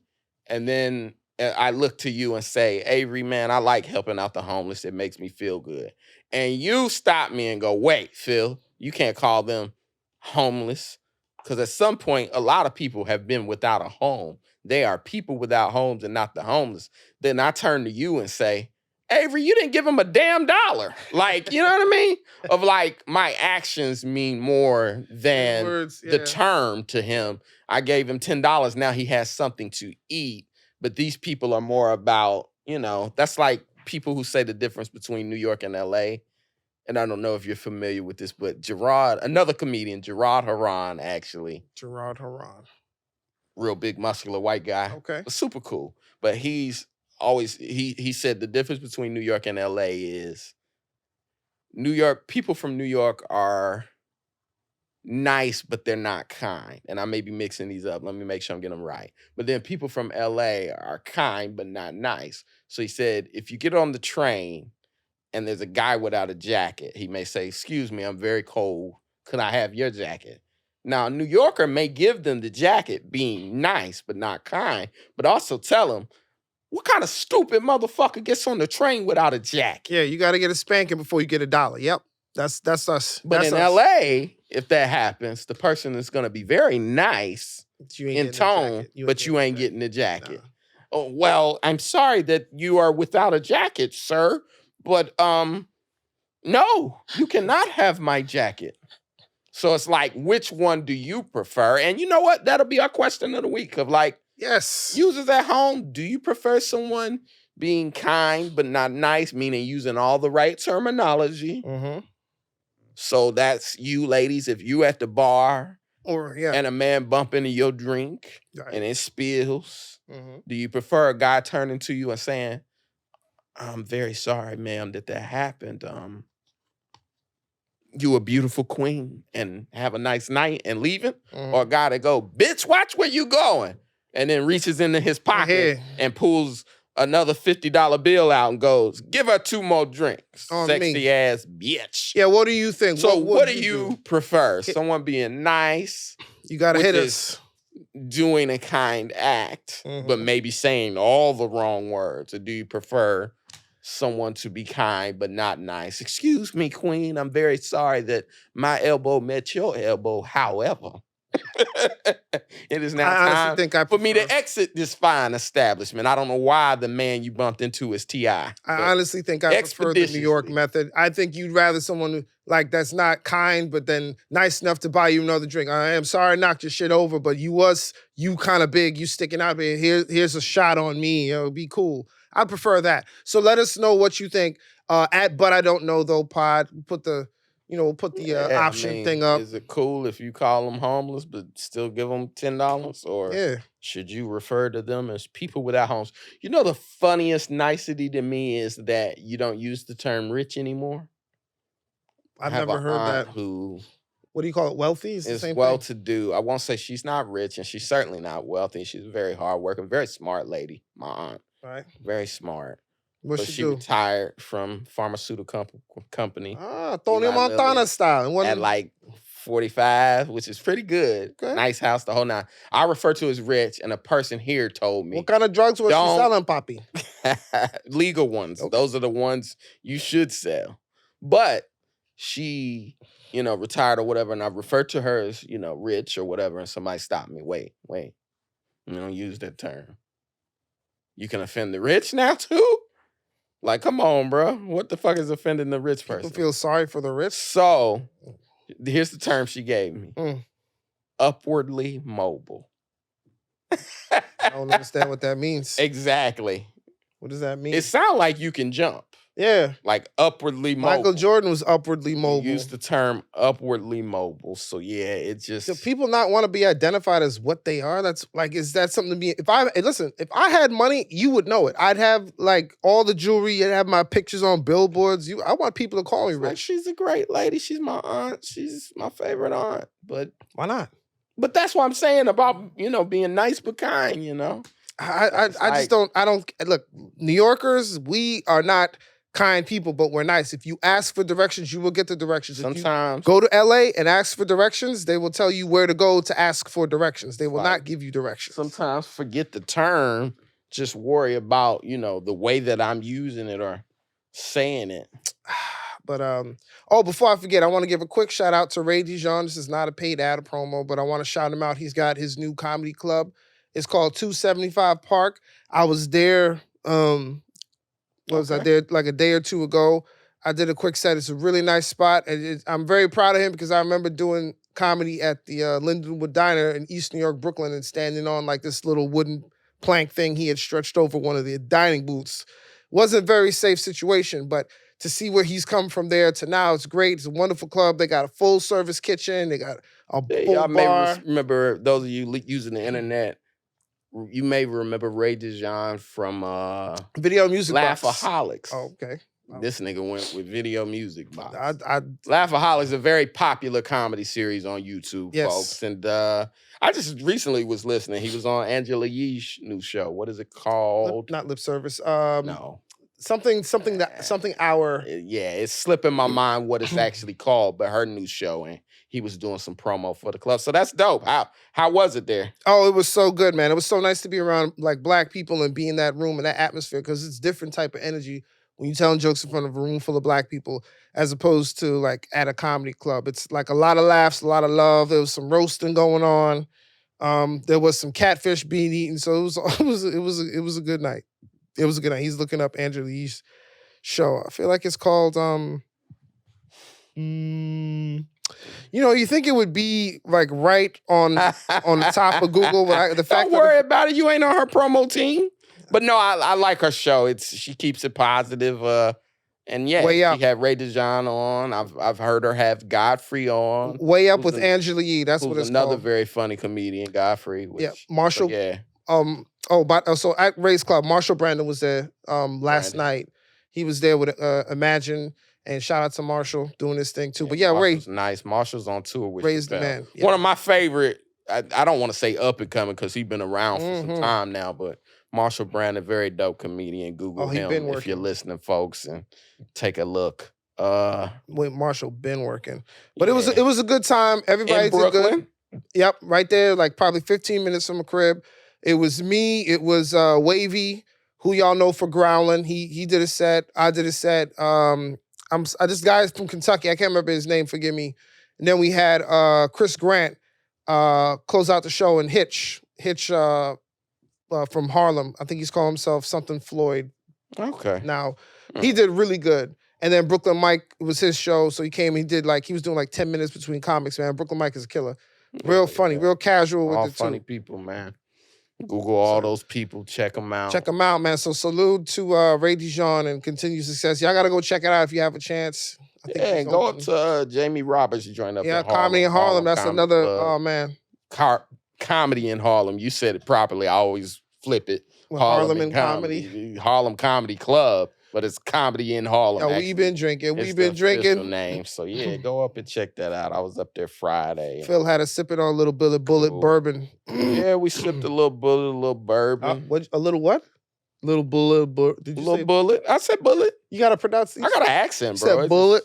[SPEAKER 2] And then I look to you and say, Avery, man, I like helping out the homeless. It makes me feel good. And you stop me and go, wait, Phil, you can't call them homeless. Because at some point, a lot of people have been without a home. They are people without homes and not the homeless. Then I turn to you and say, Avery, you didn't give him a damn dollar. Like, you know what I mean? Of like, my actions mean more than the term to him. I gave him $10. Now he has something to eat. But these people are more about, that's like people who say the difference between New York and LA. And I don't know if you're familiar with this, but another comedian, Gerard Haran, actually.
[SPEAKER 1] Gerard Haran.
[SPEAKER 2] Real big, muscular white guy.
[SPEAKER 1] Okay.
[SPEAKER 2] Super cool. But he's always, he said the difference between New York and LA is people from New York are nice, but they're not kind. And I may be mixing these up. Let me make sure I'm getting them right. But then people from LA are kind, but not nice. So he said, if you get on the train and there's a guy without a jacket, he may say, excuse me, I'm very cold. Could I have your jacket? Now, a New Yorker may give them the jacket being nice, but not kind, but also tell them, what kind of stupid motherfucker gets on the train without a jacket?
[SPEAKER 1] Yeah, you got to get a spanking before you get $1. Yep, that's us.
[SPEAKER 2] But in LA, if that happens, the person is going to be very nice in tone, but you ain't getting the jacket. Nah. Oh, well, I'm sorry that you are without a jacket, sir. But No, you cannot have my jacket. So it's like, which one do you prefer? And you know what? That'll be our question of the week of like,
[SPEAKER 1] Yes.
[SPEAKER 2] users at home, do you prefer someone being kind but not nice, meaning using all the right terminology?
[SPEAKER 1] Mm-hmm.
[SPEAKER 2] So that's you, ladies. If you at the bar
[SPEAKER 1] Or yeah.
[SPEAKER 2] and a man bump into your drink
[SPEAKER 1] Right.
[SPEAKER 2] and it spills,
[SPEAKER 1] Mm-hmm.
[SPEAKER 2] do you prefer a guy turning to you and saying, "I'm very sorry, ma'am, that happened. You a beautiful queen and have a nice night and leaving," or a guy that go, "Bitch, watch where you going," and then reaches into his pocket and pulls another $50 bill out and goes, "Give her 2 more drinks, sexy ass bitch."
[SPEAKER 1] Yeah, what do you think?
[SPEAKER 2] So what do you prefer? Someone being nice,
[SPEAKER 1] you gotta hit us,
[SPEAKER 2] doing a kind act, but maybe saying all the wrong words, or do you prefer someone to be kind but not nice? "Excuse me, queen, I'm very sorry that my elbow met your elbow. However, it is now time for me to exit this fine establishment. I don't know why the man you bumped into is T.I.
[SPEAKER 1] I honestly think I prefer the New York method. I think you'd rather someone who, like, that's not kind, but then nice enough to buy you another drink. "I am sorry I knocked your shit over, but you kind of big, you sticking out here. Here's a shot on me. Be cool." I prefer that. So let us know what you think at But I Don't Know Though Pod. Put the option thing up.
[SPEAKER 2] Is it cool if you call them homeless but still give them $10? Or should you refer to them as people without homes? You know, the funniest nicety to me is that you don't use the term rich anymore.
[SPEAKER 1] I've never heard that. What do you call it? Wealthy?
[SPEAKER 2] Is well-to-do. I won't say she's not rich, and she's certainly not wealthy. She's a very hardworking, very smart lady, my aunt.
[SPEAKER 1] Right.
[SPEAKER 2] Very smart.
[SPEAKER 1] What
[SPEAKER 2] but she retired from pharmaceutical company.
[SPEAKER 1] Tony Montana style.
[SPEAKER 2] At like 45, which is pretty good. Okay. Nice house, the whole nine. I refer to as rich, and a person here told me.
[SPEAKER 1] What kind of drugs was she selling, Poppy?
[SPEAKER 2] Legal ones. Okay. Those are the ones you should sell. But she, retired or whatever, and I referred to her as, rich or whatever, and somebody stopped me. Wait. You don't use that term. You can offend the rich now, too? Like, come on, bro. What the fuck is offending the rich person?
[SPEAKER 1] People feel sorry for the rich?
[SPEAKER 2] So, here's the term she gave me. Upwardly mobile.
[SPEAKER 1] I don't understand what that means.
[SPEAKER 2] Exactly.
[SPEAKER 1] What does that mean?
[SPEAKER 2] It sounds like you can jump.
[SPEAKER 1] Yeah.
[SPEAKER 2] Like upwardly mobile.
[SPEAKER 1] Michael Jordan was upwardly mobile.
[SPEAKER 2] He used the term upwardly mobile. So yeah, it just...
[SPEAKER 1] Do people not want to be identified as what they are? That's like, is that something to be... If I had money, you would know it. I'd have like all the jewelry. I'd have my pictures on billboards. I want people to call me rich.
[SPEAKER 2] Like, she's a great lady. She's my aunt. She's my favorite aunt. But
[SPEAKER 1] why not?
[SPEAKER 2] But that's what I'm saying about, being nice but kind,
[SPEAKER 1] I just don't... Look, New Yorkers, we are not... kind people, but we're nice. If you ask for directions, you will get the directions.
[SPEAKER 2] Sometimes.
[SPEAKER 1] If you go to LA and ask for directions, they will tell you where to go to ask for directions. They will not give you directions.
[SPEAKER 2] Sometimes forget the term. Just worry about, the way that I'm using it or saying it.
[SPEAKER 1] But, before I forget, I want to give a quick shout out to Ray Dijon. This is not a paid ad promo, but I want to shout him out. He's got his new comedy club. It's called 275 Park. I was there, I there like a day or two ago. I did a quick set. It's a really nice spot. And I'm very proud of him because I remember doing comedy at the Lindenwood Diner in East New York, Brooklyn, and standing on like this little wooden plank thing he had stretched over one of the dining booths. Wasn't a very safe situation, but to see where he's come from there to now, it's great. It's a wonderful club. They got a full service kitchen. They got a full bar.
[SPEAKER 2] May remember, those of you using the internet, you may remember Ray Dijon from
[SPEAKER 1] Video Music
[SPEAKER 2] Laughaholics.
[SPEAKER 1] Oh, okay.
[SPEAKER 2] This nigga went with Video Music Box. Laughaholics is a very popular comedy series on YouTube, folks. And I just recently was listening. He was on Angela Yee's new show. What is it called?
[SPEAKER 1] Not Lip Service.
[SPEAKER 2] No.
[SPEAKER 1] Something hour.
[SPEAKER 2] Yeah, it's slipping my mind what it's actually called, but her new show, and he was doing some promo for the club. So that's dope. How was it there?
[SPEAKER 1] Oh, it was so good, man. It was so nice to be around like black people and be in that room and that atmosphere, because it's different type of energy when you're telling jokes in front of a room full of black people as opposed to like at a comedy club. It's like a lot of laughs, a lot of love. There was some roasting going on. There was some catfish being eaten. So it was a good night. It was a good night. He's looking up Angela Yee's show. I feel like it's called You think it would be like right on the top of Google, but the fact
[SPEAKER 2] Don't worry about it. You ain't on her promo team. But no, I like her show. She keeps it positive. And yeah,
[SPEAKER 1] Way Up.
[SPEAKER 2] she had Ray DeJean on. I've heard her have Godfrey on.
[SPEAKER 1] Way Up with Angela Yee. That's what it's
[SPEAKER 2] another
[SPEAKER 1] called.
[SPEAKER 2] very funny comedian, Godfrey.
[SPEAKER 1] Marshall.
[SPEAKER 2] So, yeah.
[SPEAKER 1] So at Ray's Club, Marshall Brandon was there last night. He was there with Imagine, and shout out to Marshall doing this thing too. But yeah,
[SPEAKER 2] Marshall's
[SPEAKER 1] Ray,
[SPEAKER 2] nice. Marshall's on tour with
[SPEAKER 1] Ray's the
[SPEAKER 2] Chappelle.
[SPEAKER 1] man. Yeah.
[SPEAKER 2] One of my favorite. I don't want to say up and coming because he's been around for some time now, but Marshall Brandon, very dope comedian. Google him if you're listening, folks, and take a look.
[SPEAKER 1] With Marshall been working, but it was a good time. Everybody did good. Yep, right there, like probably 15 minutes from the crib. It was me. It was Wavy, who y'all know for Growlin'. He did a set. I did a set. This guy's from Kentucky. I can't remember his name. Forgive me. And then we had Chris Grant close out the show, and Hitch from Harlem. I think he's called himself something Floyd.
[SPEAKER 2] Okay.
[SPEAKER 1] Now he did really good. And then Brooklyn Mike was his show, so he came. He was doing like 10 minutes between comics. Man, Brooklyn Mike is a killer. Real funny, real casual with
[SPEAKER 2] all
[SPEAKER 1] it
[SPEAKER 2] funny
[SPEAKER 1] too.
[SPEAKER 2] People, man. Google all those people. Check them out.
[SPEAKER 1] Check them out, man. So salute to Ray DeJean and continued success. Y'all got to go check it out if you have a chance.
[SPEAKER 2] And go up to Jamie Roberts. Join up.
[SPEAKER 1] Yeah, Comedy in Harlem. That's another. Oh man.
[SPEAKER 2] Comedy in Harlem. You said it properly. I always flip it.
[SPEAKER 1] Harlem and Comedy.
[SPEAKER 2] Harlem Comedy Club. But it's Comedy in Harlem.
[SPEAKER 1] Yeah, we've been drinking.
[SPEAKER 2] We've been drinking. Name. So yeah, go up and check that out. I was up there Friday.
[SPEAKER 1] Phil had us sipping on a little bullet bourbon.
[SPEAKER 2] Yeah, we sipped a little bourbon.
[SPEAKER 1] A little what? Little bullet. Did you say
[SPEAKER 2] bullet? I said bullet.
[SPEAKER 1] You got to pronounce it.
[SPEAKER 2] I got an accent, bro.
[SPEAKER 1] You said bullet.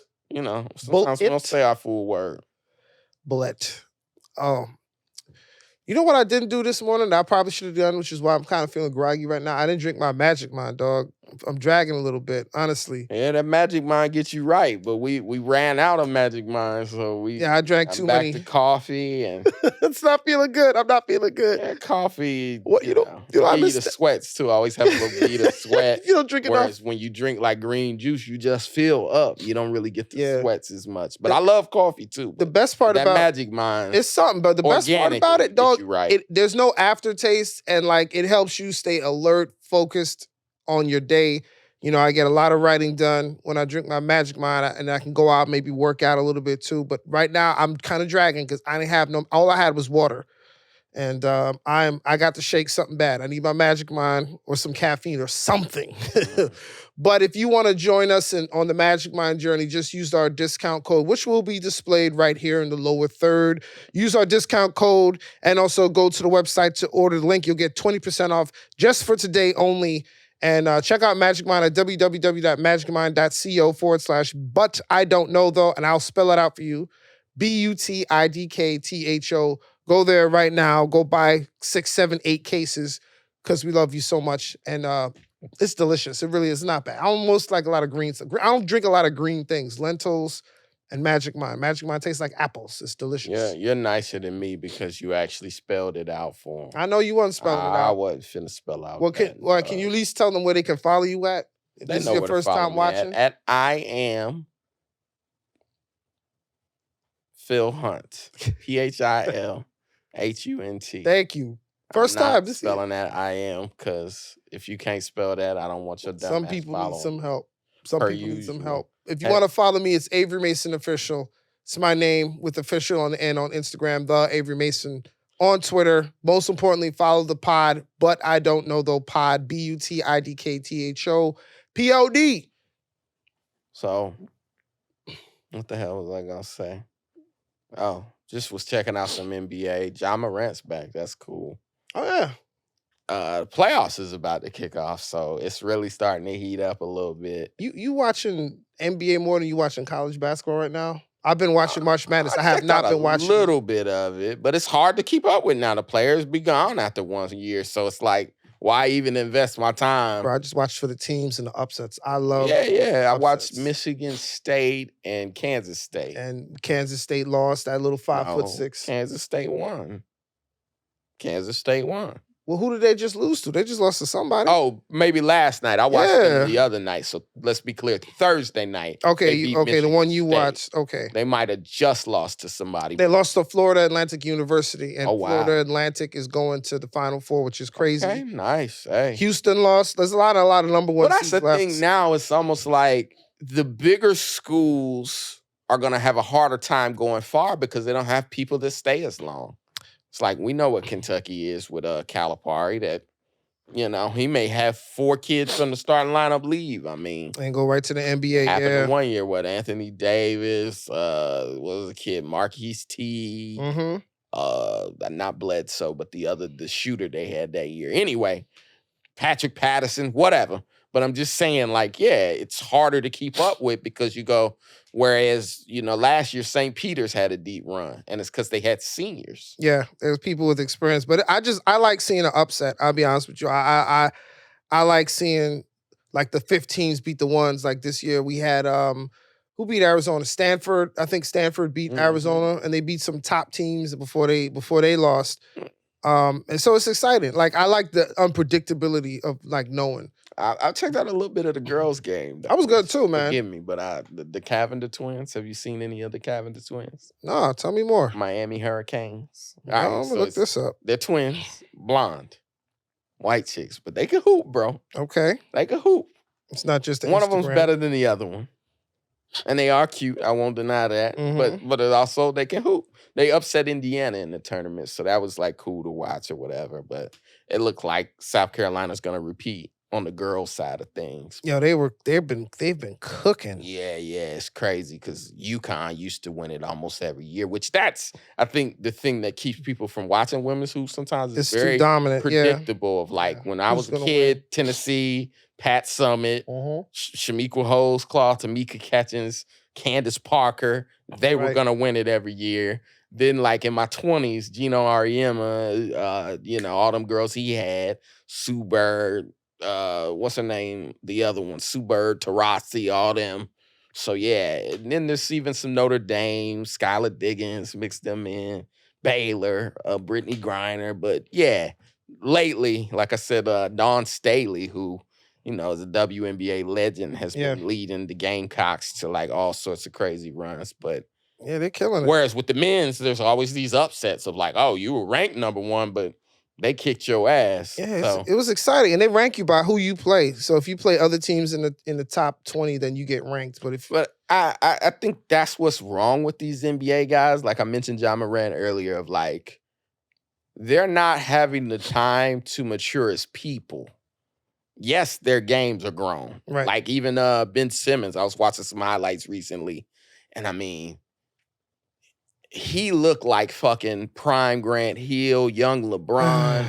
[SPEAKER 2] Sometimes we don't say our full word.
[SPEAKER 1] Bullet. Oh. You know what I didn't do this morning that I probably should have done, which is why I'm kind of feeling groggy right now? I didn't drink my Magic Mind, dog. I'm dragging a little bit, honestly.
[SPEAKER 2] Yeah, that Magic Mind gets you right, but we ran out of Magic Mind, so
[SPEAKER 1] I drank too many.
[SPEAKER 2] Back to coffee, and
[SPEAKER 1] it's not feeling good. I'm not feeling good.
[SPEAKER 2] Yeah, coffee.
[SPEAKER 1] What you know? I
[SPEAKER 2] miss the sweats too. I always have a little bit of sweat.
[SPEAKER 1] You don't drink enough.
[SPEAKER 2] Whereas when you drink like green juice, you just feel up. You don't really get the sweats as much. But I love coffee too.
[SPEAKER 1] The best part about
[SPEAKER 2] Magic Mind,
[SPEAKER 1] it's something. But the best part about it, dog, there's no aftertaste, and like it helps you stay alert, focused on your day. I get a lot of writing done when I drink my Magic Mind, and I can go out, maybe work out a little bit too. But right now, I'm kind of dragging because I didn't have all I had was water. And I got to shake something bad. I need my Magic Mind or some caffeine or something. But if you want to join us on the Magic Mind journey, just use our discount code, which will be displayed right here in the lower third. Use our discount code and also go to the website to order the link. You'll get 20% off just for today only. And check out Magic Mind at www.magicmind.co/but I don't know though, and I'll spell it out for you. BUTIDK THO. Go there right now. Go buy 6, 7, 8 cases because we love you so much. And it's delicious. It really is not bad. I almost like a lot of greens. I don't drink a lot of green things. Lentils and Magic Mind. Magic Mind tastes like apples. It's delicious.
[SPEAKER 2] Yeah, you're nicer than me because you actually spelled it out for them.
[SPEAKER 1] I know you wasn't spelling it out.
[SPEAKER 2] I wasn't finna spell out.
[SPEAKER 1] Well, can you at least tell them where they can follow you at? If this is your first time watching?
[SPEAKER 2] At I am Phil Hunt. PhilHunt.
[SPEAKER 1] Thank you. First time.
[SPEAKER 2] This spelling that I am, because if you can't spell that, I don't want your dumb
[SPEAKER 1] Some people need some help.
[SPEAKER 2] Usual.
[SPEAKER 1] If you want to follow me, it's Avery Mason Official. It's my name with official on the end on Instagram, the Avery Mason. On Twitter, most importantly, follow the pod, but I don't know though pod, BUTIDKTHO,
[SPEAKER 2] So, what the hell was I gonna say? Oh, just was checking out some NBA. Ja Morant's back. That's cool.
[SPEAKER 1] Oh yeah.
[SPEAKER 2] The playoffs is about to kick off, so it's really starting to heat up a little bit.
[SPEAKER 1] You watching NBA more than you watching college basketball right now? I've been watching March Madness. I have not been watching
[SPEAKER 2] a little bit of it, but it's hard to keep up with now. The players be gone after 1 year, so it's like, why even invest my time?
[SPEAKER 1] Bro, I just watched for the teams and the upsets. I love
[SPEAKER 2] I watched Michigan State and Kansas State.
[SPEAKER 1] And Kansas State lost that little 5'6".
[SPEAKER 2] Kansas State won. Kansas State won.
[SPEAKER 1] Well, who did they just lose to? They just lost to somebody.
[SPEAKER 2] Oh, maybe last night. I watched
[SPEAKER 1] Yeah.
[SPEAKER 2] them the other night. So let's be clear. Thursday night.
[SPEAKER 1] Okay,
[SPEAKER 2] they beat
[SPEAKER 1] the
[SPEAKER 2] Michigan
[SPEAKER 1] one you
[SPEAKER 2] State.
[SPEAKER 1] watched. Okay.
[SPEAKER 2] They might have just lost to somebody.
[SPEAKER 1] They lost to Florida Atlantic University, and
[SPEAKER 2] Oh, wow.
[SPEAKER 1] Florida Atlantic is going to the Final Four, which is crazy.
[SPEAKER 2] Okay, nice. Hey.
[SPEAKER 1] Houston lost. There's a lot of number one
[SPEAKER 2] But
[SPEAKER 1] seeds
[SPEAKER 2] that's the
[SPEAKER 1] left.
[SPEAKER 2] thing now. It's almost like the bigger schools are going to have a harder time going far because they don't have people that stay as long. It's like we know what Kentucky is with Calipari, that, you know, he may have 4 kids from the starting lineup leave. I mean,
[SPEAKER 1] and go right to the NBA.
[SPEAKER 2] happened
[SPEAKER 1] Yeah.
[SPEAKER 2] in 1 year. What, Anthony Davis, what was the kid, Marquise T, not Bledsoe, but the shooter they had that year. Anyway, Patrick Patterson, whatever. But I'm just saying, like, yeah, it's harder to keep up with because you go, whereas, you know, last year St. Peter's had a deep run, and it's because they had seniors.
[SPEAKER 1] Yeah, there's people with experience. But I like seeing an upset. I'll be honest with you. I like seeing like the 15s beat the ones. Like this year we had who beat Arizona? Stanford. I think Stanford beat Arizona, and they beat some top teams before they lost. And so it's exciting. Like I like the unpredictability of like knowing.
[SPEAKER 2] I checked out a little bit of the girls' game.
[SPEAKER 1] I was good too, man.
[SPEAKER 2] Forgive me, but the Cavender twins. Have you seen any of the Cavender twins?
[SPEAKER 1] No, tell me more.
[SPEAKER 2] Miami Hurricanes.
[SPEAKER 1] All right, I'm gonna look this up.
[SPEAKER 2] They're twins, blonde, white chicks, but they can hoop, bro.
[SPEAKER 1] Okay,
[SPEAKER 2] they can hoop.
[SPEAKER 1] It's not just
[SPEAKER 2] one of them's better than the other one, and they are cute. I won't deny that. But it also they can hoop. They upset Indiana in the tournament, so that was like cool to watch or whatever. But it looked like South Carolina's gonna repeat on the girls' side of things.
[SPEAKER 1] Yeah, they've been cooking.
[SPEAKER 2] Yeah, it's crazy because UConn used to win it almost every year, which that's, I think, the thing that keeps people from watching women's hoops sometimes. It's very
[SPEAKER 1] too dominant,
[SPEAKER 2] predictable. Of like when I was a kid, Tennessee, Pat Summit, Shamiqua Holesclaw, Tamika Catchings, Candace Parker, they were gonna win it every year. Then, like in my 20s, Gino Auriemma, you know, all them girls he had, Sue Bird, what's her name? The other one, Sue Bird, Taurasi, all them. So yeah, and then there's even some Notre Dame, Skylar Diggins, mixed them in, Baylor, Brittany Griner. But yeah, lately, like I said, Dawn Staley, who, you know, is a WNBA legend, has been leading the Gamecocks to like all sorts of crazy runs. But
[SPEAKER 1] yeah, they're killing it.
[SPEAKER 2] Whereas with the men's, there's always these upsets of like, oh, you were ranked number 1, but they kicked your ass.
[SPEAKER 1] Yeah,
[SPEAKER 2] so.
[SPEAKER 1] It was exciting, and they rank you by who you play. So if you play other teams in the top 20, then you get ranked. But
[SPEAKER 2] I think that's what's wrong with these NBA guys. Like I mentioned, John Moran earlier, of like they're not having the time to mature as people. Yes, their games are grown.
[SPEAKER 1] Right.
[SPEAKER 2] Like even Ben Simmons, I was watching some highlights recently, and I mean, he looked like fucking prime Grant Hill, young LeBron.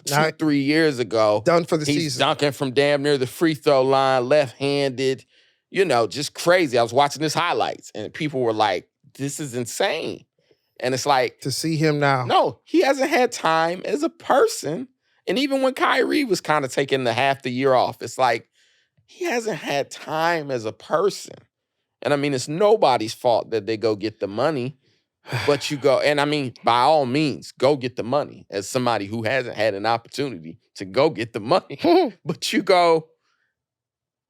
[SPEAKER 2] 2-3 years ago.
[SPEAKER 1] Done for the
[SPEAKER 2] He's
[SPEAKER 1] season.
[SPEAKER 2] dunking from damn near the free throw line, left-handed. You know, just crazy. I was watching his highlights, and people were like, this is insane. And it's like...
[SPEAKER 1] To see him now.
[SPEAKER 2] No, he hasn't had time as a person. And even when Kyrie was kind of taking half the year off, it's like, he hasn't had time as a person. And I mean, it's nobody's fault that they go get the money. But you go, and I mean, by all means, go get the money as somebody who hasn't had an opportunity to go get the money. But you go,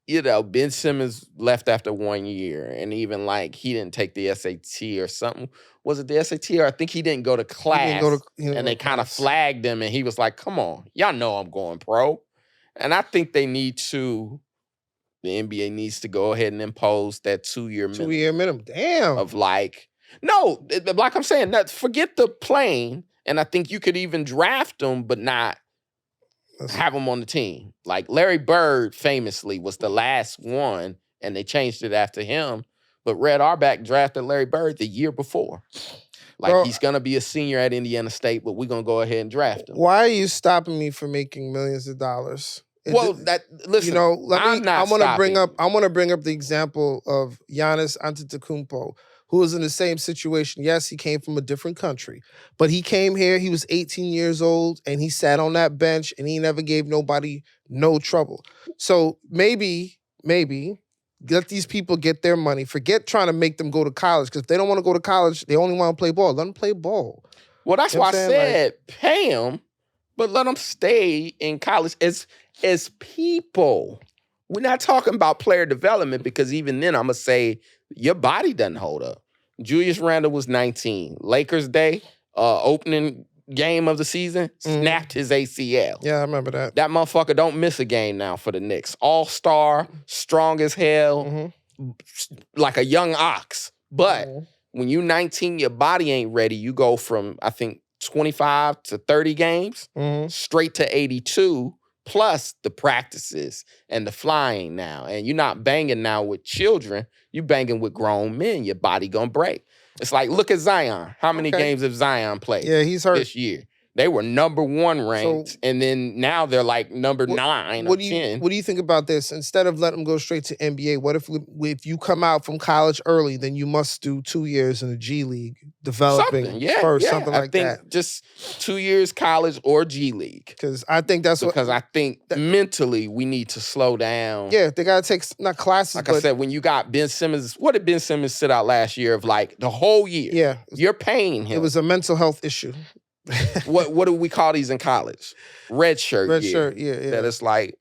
[SPEAKER 2] you know, Ben Simmons left after 1 year, and even like he didn't take the SAT or something. Was it the SAT? Or I think he didn't go to class, and they kind of flagged him, and he was like, come on, y'all know I'm going pro. And I think the NBA needs to go ahead and impose that 2-year minimum.
[SPEAKER 1] 2-year minimum, damn.
[SPEAKER 2] Of like, no, like I'm saying, forget the playing, and I think you could even draft them, but not have them on the team. Like Larry Bird famously was the last one, and they changed it after him. But Red Auerbach drafted Larry Bird the year before. Like, bro, he's going to be a senior at Indiana State, but we're going to go ahead and draft him.
[SPEAKER 1] Why are you stopping me from making millions of dollars?
[SPEAKER 2] Listen,
[SPEAKER 1] you know, I want to bring up the example of Giannis Antetokounmpo, who was in the same situation. Yes, he came from a different country, but he came here, he was 18 years old, and he sat on that bench, and he never gave nobody no trouble. So maybe, let these people get their money. Forget trying to make them go to college, because if they don't want to go to college, they only want to play ball. Let them play ball.
[SPEAKER 2] Well, that's why I said pay them, but let them stay in college as people. We're not talking about player development because even then, I'm going to say your body doesn't hold up. Julius Randle was 19. Lakers Day, opening game of the season, snapped his ACL.
[SPEAKER 1] Yeah, I remember that.
[SPEAKER 2] That motherfucker don't miss a game now for the Knicks. All-star, strong as hell, like a young ox. But when you 19, your body ain't ready. You go from, I think, 25 to 30 games, straight to 82, plus the practices and the flying now. And you're not banging now with children. You banging with grown men. Your body gonna break. It's like, look at Zion. How many games have Zion played?
[SPEAKER 1] Yeah, he's hurt
[SPEAKER 2] this year. They were number 1 ranked, and then now they're like number 9 or 10.
[SPEAKER 1] What do you think about this? Instead of letting them go straight to NBA, what if you come out from college early, then you must do 2 years in the G League, developing something like that?
[SPEAKER 2] I think just 2 years college or G League.
[SPEAKER 1] Because I think
[SPEAKER 2] I think mentally we need to slow down.
[SPEAKER 1] Yeah, they got to take, not classes,
[SPEAKER 2] like I said, when you got Ben Simmons, what did Ben Simmons sit out last year of like the whole year?
[SPEAKER 1] Yeah.
[SPEAKER 2] You're paying him.
[SPEAKER 1] It was a mental health issue.
[SPEAKER 2] What do we call these in college? Red shirt.
[SPEAKER 1] Red shirt, yeah.
[SPEAKER 2] That it's like,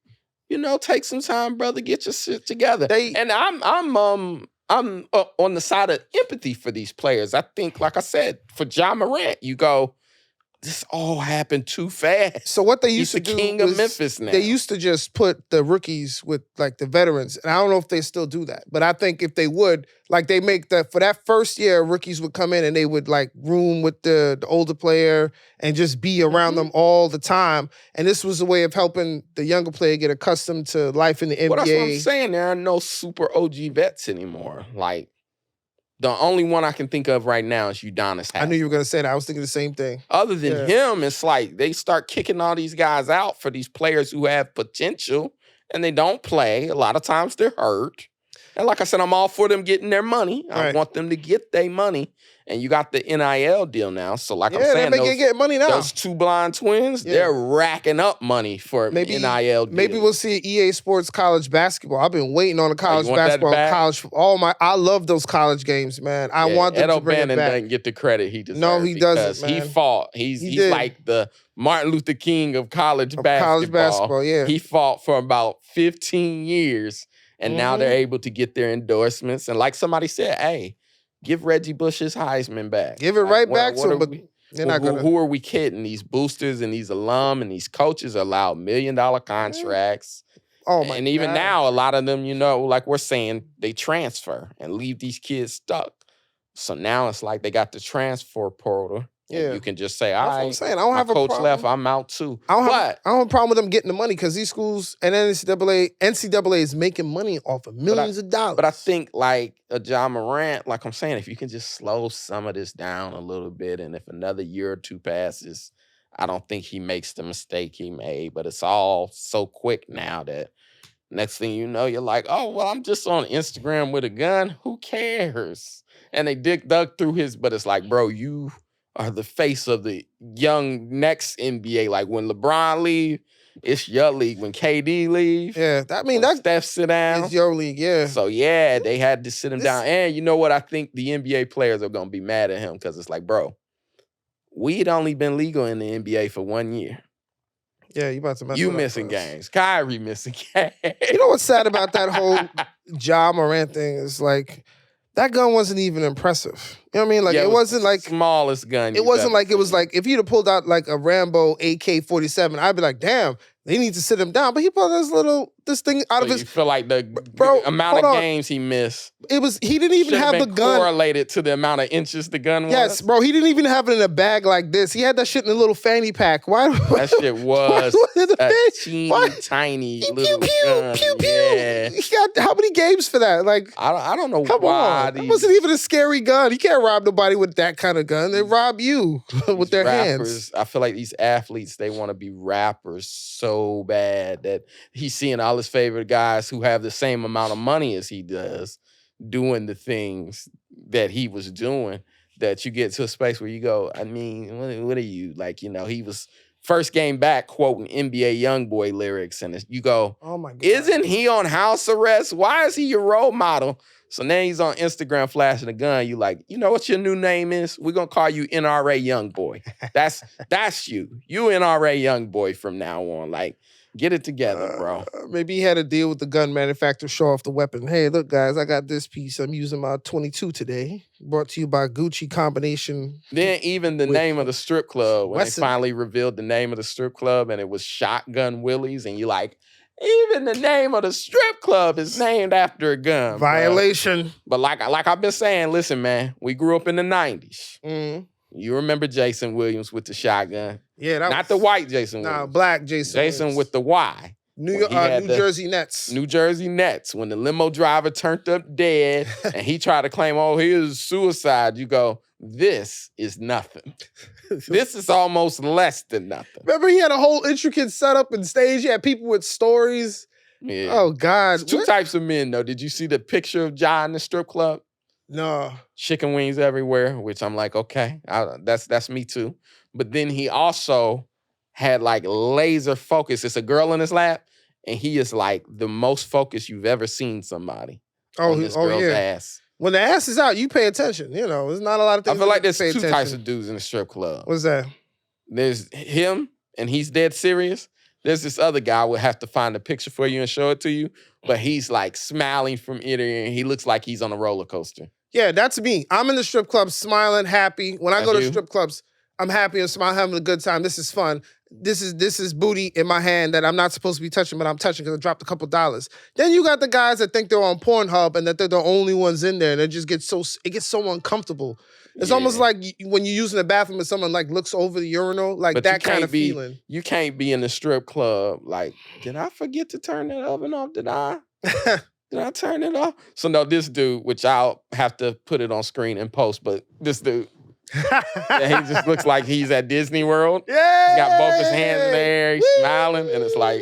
[SPEAKER 2] take some time, brother. Get your shit together. And I'm on the side of empathy for these players. I think, like I said, for Ja Morant, you go, this all happened too fast.
[SPEAKER 1] So what they used
[SPEAKER 2] He's
[SPEAKER 1] to
[SPEAKER 2] the
[SPEAKER 1] do
[SPEAKER 2] king of Memphis now.
[SPEAKER 1] They used to just put the rookies with like the veterans, and I don't know if they still do that, but I think if they would, like they make that for that first year, rookies would come in and they would like room with the older player and just be around them all the time. And this was a way of helping the younger player get accustomed to life in the NBA.
[SPEAKER 2] Well, that's what I'm saying. There are no super OG vets anymore. Like, the only one I can think of right now is Udonis Haslem.
[SPEAKER 1] I knew you were going to say that. I was thinking the same thing.
[SPEAKER 2] Other than him, it's like they start kicking all these guys out for these players who have potential and they don't play. A lot of times they're hurt. And like I said, I'm all for them getting their money. I want them to get their money. And you got the NIL deal now. So like I'm saying,
[SPEAKER 1] they get money now.
[SPEAKER 2] Those 2 blind twins, they're racking up money for NIL deals.
[SPEAKER 1] Maybe we'll see EA Sports college basketball. I've been waiting on the college basketball. I love those college games, man. I want them to bring it back.
[SPEAKER 2] Doesn't get the credit he deserves.
[SPEAKER 1] No, he doesn't, man.
[SPEAKER 2] He fought. He's like the Martin Luther King of college basketball.
[SPEAKER 1] College basketball, yeah.
[SPEAKER 2] He fought for about 15 years, and now they're able to get their endorsements. And like somebody said, hey, give Reggie Bush his Heisman back.
[SPEAKER 1] Give it right back to him. But they're not gonna.
[SPEAKER 2] Who are we kidding? These boosters and these alum and these coaches are allowed $1 million contracts.
[SPEAKER 1] Oh my!
[SPEAKER 2] And even now, a lot of them, like we're saying, they transfer and leave these kids stuck. So now it's like they got the transfer portal. Yeah, you can just say, all right, I'm saying. I don't have a coach left. I'm out too.
[SPEAKER 1] I don't have a problem with them getting the money because these schools and NCAA is making money off of millions of dollars.
[SPEAKER 2] But I think like a Ja Morant, like I'm saying, if you can just slow some of this down a little bit, and if another year or 2 passes, I don't think he makes the mistake he made. But it's all so quick now that next thing you know, you're like, oh well, I'm just on Instagram with a gun. Who cares? And they dug through his, but it's like, bro, you are the face of the young next NBA. Like when LeBron leave, it's your league. When KD leave,
[SPEAKER 1] that
[SPEAKER 2] Steph sit down,
[SPEAKER 1] it's your league. Yeah.
[SPEAKER 2] So they had to sit him down. And you know what? I think the NBA players are gonna be mad at him because it's like, bro, we'd only been legal in the NBA for 1 year.
[SPEAKER 1] Yeah, you about to mess
[SPEAKER 2] you
[SPEAKER 1] with
[SPEAKER 2] missing games. Kyrie missing games.
[SPEAKER 1] You know what's sad about that whole Ja Morant thing is like, that gun wasn't even impressive. You know what I mean? Like it wasn't like
[SPEAKER 2] smallest gun.
[SPEAKER 1] It wasn't like it was like if you'd have pulled out like a Rambo AK-47, I'd be like, damn, they need to sit him down. But he pulled this thing out of his.
[SPEAKER 2] You feel like the amount of games he missed.
[SPEAKER 1] He didn't even have the gun
[SPEAKER 2] correlated to the amount of inches the gun was.
[SPEAKER 1] Yes, bro. He didn't even have it in a bag like this. He had that shit in a little fanny pack. Why?
[SPEAKER 2] That shit was a teeny tiny little gun.
[SPEAKER 1] Pew, pew. Yeah. He got how many games for that? Like
[SPEAKER 2] I don't know.
[SPEAKER 1] Come on, that wasn't even a scary gun. You can't rob nobody with that kind of gun. They rob you with their hands.
[SPEAKER 2] I feel like these athletes, they want to be rappers so bad that he's seeing all his favorite guys who have the same amount of money as he does doing the things that he was doing, that you get to a space where you go, I mean, what are you? Like, he was first game back quoting NBA Youngboy lyrics, and you go,
[SPEAKER 1] oh my God,
[SPEAKER 2] isn't he on house arrest? Why is he your role model? So now he's on Instagram flashing a gun. You like, you know what your new name is? We're gonna call you NRA Young Boy. That's you. You NRA Young Boy from now on. Like, get it together, bro.
[SPEAKER 1] Maybe he had a deal with the gun manufacturer, show off the weapon. Hey, look, guys, I got this piece. I'm using my 22 today. Brought to you by Gucci Combination.
[SPEAKER 2] Then even the name of the strip club, when
[SPEAKER 1] Wesson.
[SPEAKER 2] they finally revealed the name of the strip club and it was Shotgun Willie's, and you like, even the name of the strip club is named after a gun.
[SPEAKER 1] Violation.
[SPEAKER 2] Bro. But like I've been saying, listen, man, we grew up in the 90s.
[SPEAKER 1] Mm.
[SPEAKER 2] You remember Jason Williams with the shotgun.
[SPEAKER 1] Yeah,
[SPEAKER 2] not the white Jason Williams.
[SPEAKER 1] Nah, black Jason
[SPEAKER 2] Williams. With the Y.
[SPEAKER 1] New Jersey Nets.
[SPEAKER 2] New Jersey Nets. When the limo driver turned up dead and he tried to claim, oh, here's suicide, you go, this is nothing. This is almost less than nothing.
[SPEAKER 1] Remember he had a whole intricate setup and stage. He had people with stories.
[SPEAKER 2] Yeah.
[SPEAKER 1] Oh, God.
[SPEAKER 2] There's two types of men, though. Did you see the picture of John in the strip club?
[SPEAKER 1] No.
[SPEAKER 2] Chicken wings everywhere, which I'm like, okay, that's me too. But then he also had like laser focus. It's a girl in his lap, and he is like the most focused you've ever seen somebody on this girl's ass.
[SPEAKER 1] When the ass is out, you pay attention. You know, there's not a lot of things.
[SPEAKER 2] I feel like there's two types of dudes in the strip club.
[SPEAKER 1] What's that?
[SPEAKER 2] There's him, and he's dead serious. There's this other guy, we'll have to find a picture for you and show it to you, but he's like smiling from ear to ear, and he looks like he's on a roller coaster.
[SPEAKER 1] Yeah, that's me. I'm in the strip club smiling, happy. When I go to strip clubs, I'm happy and smiling, having a good time. This is fun. This is booty in my hand that I'm not supposed to be touching, but I'm touching because I dropped a couple dollars. Then you got the guys that think they're on Pornhub and that they're the only ones in there, and it gets so uncomfortable. It's almost like when you're using the bathroom and someone like looks over the urinal, like that kind of feeling.
[SPEAKER 2] You can't be in the strip club like, did I forget to turn that oven off? Did I? Did I turn it off? So no, this dude, which I'll have to put it on screen and post, but this dude, he just looks like he's at Disney World.
[SPEAKER 1] Yeah,
[SPEAKER 2] he's got both his hands in the air, he's smiling, and it's like,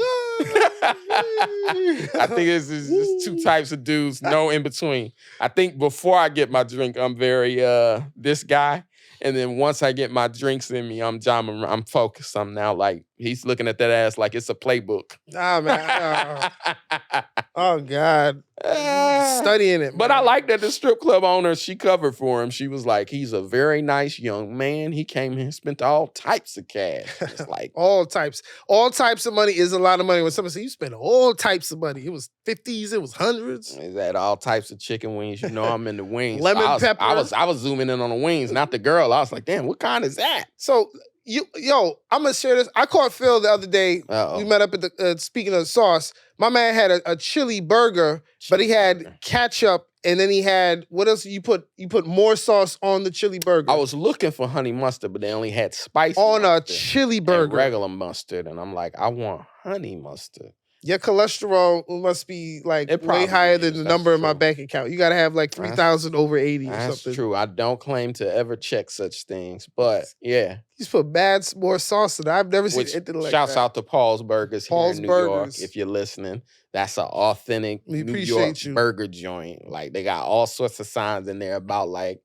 [SPEAKER 2] I think it's just two types of dudes, no in between. I think before I get my drink, I'm very this guy. And then once I get my drinks in me, I'm focused. I'm now like, he's looking at that ass like it's a playbook.
[SPEAKER 1] Ah, man. Oh, God. Studying it, man.
[SPEAKER 2] But I like that the strip club owner, she covered for him. She was like, he's a very nice young man. He came here and spent all types of cash. It's like
[SPEAKER 1] all types. All types of money is a lot of money. When someone says, you spent all types of money. It was 50s, it was hundreds.
[SPEAKER 2] Is that all types of chicken wings? You know I'm in the wings.
[SPEAKER 1] Lemon pepper.
[SPEAKER 2] I was zooming in on the wings, not the girl. I was like, damn, what kind is that?
[SPEAKER 1] So, I'm gonna share this. I caught Phil the other day.
[SPEAKER 2] Uh-oh.
[SPEAKER 1] We met up at the, speaking of sauce, my man had a chili burger, but he had ketchup, and then he had, what else? You put more sauce on the chili burger.
[SPEAKER 2] I was looking for honey mustard, but they only had spicy
[SPEAKER 1] on
[SPEAKER 2] mustard
[SPEAKER 1] a chili burger.
[SPEAKER 2] And regular mustard, and I'm like, I want honey mustard.
[SPEAKER 1] Your cholesterol must be like way higher than the number in my bank account. You got to have like 3,000 over 80 or something.
[SPEAKER 2] That's true. I don't claim to ever check such things, but yeah.
[SPEAKER 1] He's put more sauce in it. I've never seen anything like that.
[SPEAKER 2] Shouts out to Paul's Burgers here in New
[SPEAKER 1] Burgers.
[SPEAKER 2] York. If you're listening, that's an authentic New York burger joint. Like they got all sorts of signs in there about like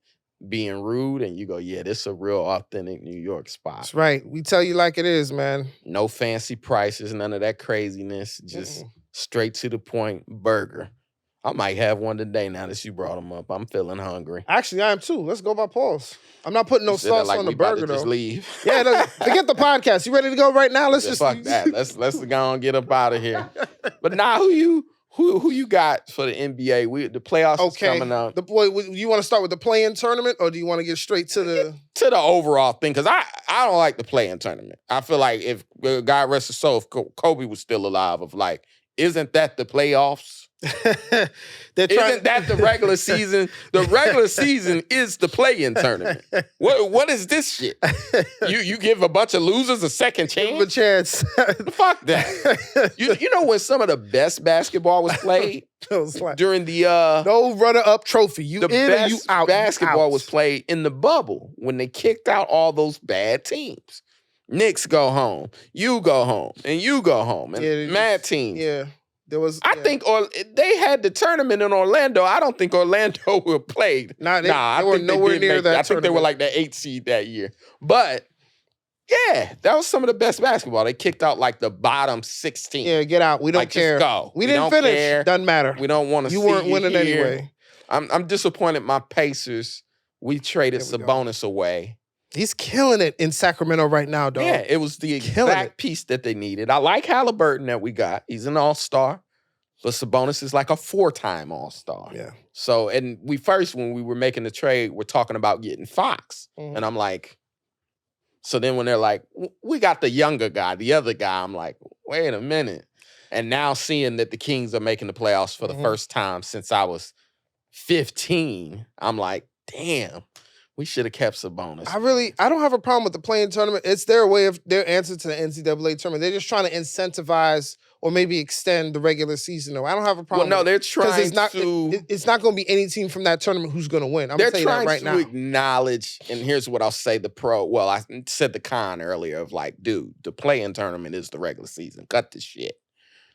[SPEAKER 2] being rude, and you go, yeah, this is a real authentic New York spot.
[SPEAKER 1] That's right. We tell you like it is, man.
[SPEAKER 2] No fancy prices, none of that craziness. Just straight to the point burger. I might have one today now that you brought them up. I'm feeling hungry.
[SPEAKER 1] Actually, I am too. Let's go by Paul's. I'm not putting no sauce on the burger, though.
[SPEAKER 2] Just leave.
[SPEAKER 1] Yeah, forget the podcast. You ready to go right now? Let's
[SPEAKER 2] fuck that. Let's go and get up out of here. But now, who you got for the NBA? The playoffs is coming up.
[SPEAKER 1] You want to start with the play-in tournament, or do you want to get straight to the
[SPEAKER 2] overall thing? Because I don't like the play-in tournament. I feel like if God rest his soul, if Kobe was still alive, of like, isn't that the playoffs? Isn't that the regular season? The regular season is the play-in tournament. What is this shit? You give a bunch of losers a second chance?
[SPEAKER 1] Give them a chance.
[SPEAKER 2] Fuck that. You know when some of the best basketball was played? During the
[SPEAKER 1] no runner-up trophy. The best
[SPEAKER 2] basketball was played in the bubble when they kicked out all those bad teams. Knicks go home, you go home, and you go home, and mad teams.
[SPEAKER 1] Yeah.
[SPEAKER 2] I think they had the tournament in Orlando. I don't think Orlando were played.
[SPEAKER 1] They were nowhere near that.
[SPEAKER 2] I think they were like the 8th seed that year. But yeah, that was some of the best basketball. They kicked out like the bottom 16.
[SPEAKER 1] Yeah, get out. We don't care.
[SPEAKER 2] Just go.
[SPEAKER 1] We didn't finish.
[SPEAKER 2] Care.
[SPEAKER 1] Doesn't matter.
[SPEAKER 2] We don't want to see
[SPEAKER 1] you weren't winning
[SPEAKER 2] here.
[SPEAKER 1] anyway.
[SPEAKER 2] I'm disappointed my Pacers, we traded Sabonis away.
[SPEAKER 1] He's killing it in Sacramento right now, dog.
[SPEAKER 2] Yeah, it was the exact piece that they needed. I like Halliburton that we got. He's an all-star. But Sabonis is like a 4-time all-star.
[SPEAKER 1] Yeah.
[SPEAKER 2] So, and when we were making the trade, we're talking about getting Fox. And I'm like, so then when they're like, we got the younger guy, the other guy, I'm like, wait a minute. And now seeing that the Kings are making the playoffs for the first time since I was 15, I'm like, damn, we should have kept Sabonis.
[SPEAKER 1] I don't have a problem with the play-in tournament. It's their answer to the NCAA tournament. They're just trying to incentivize or maybe extend the regular season, though. I don't have a problem.
[SPEAKER 2] Well, no, they're trying
[SPEAKER 1] it's not going to be any team from that tournament who's going to win. I'm going to tell you that right now.
[SPEAKER 2] They're trying to acknowledge, and here's what I'll say, I said the con earlier of like, dude, the play-in tournament is the regular season. Cut this shit.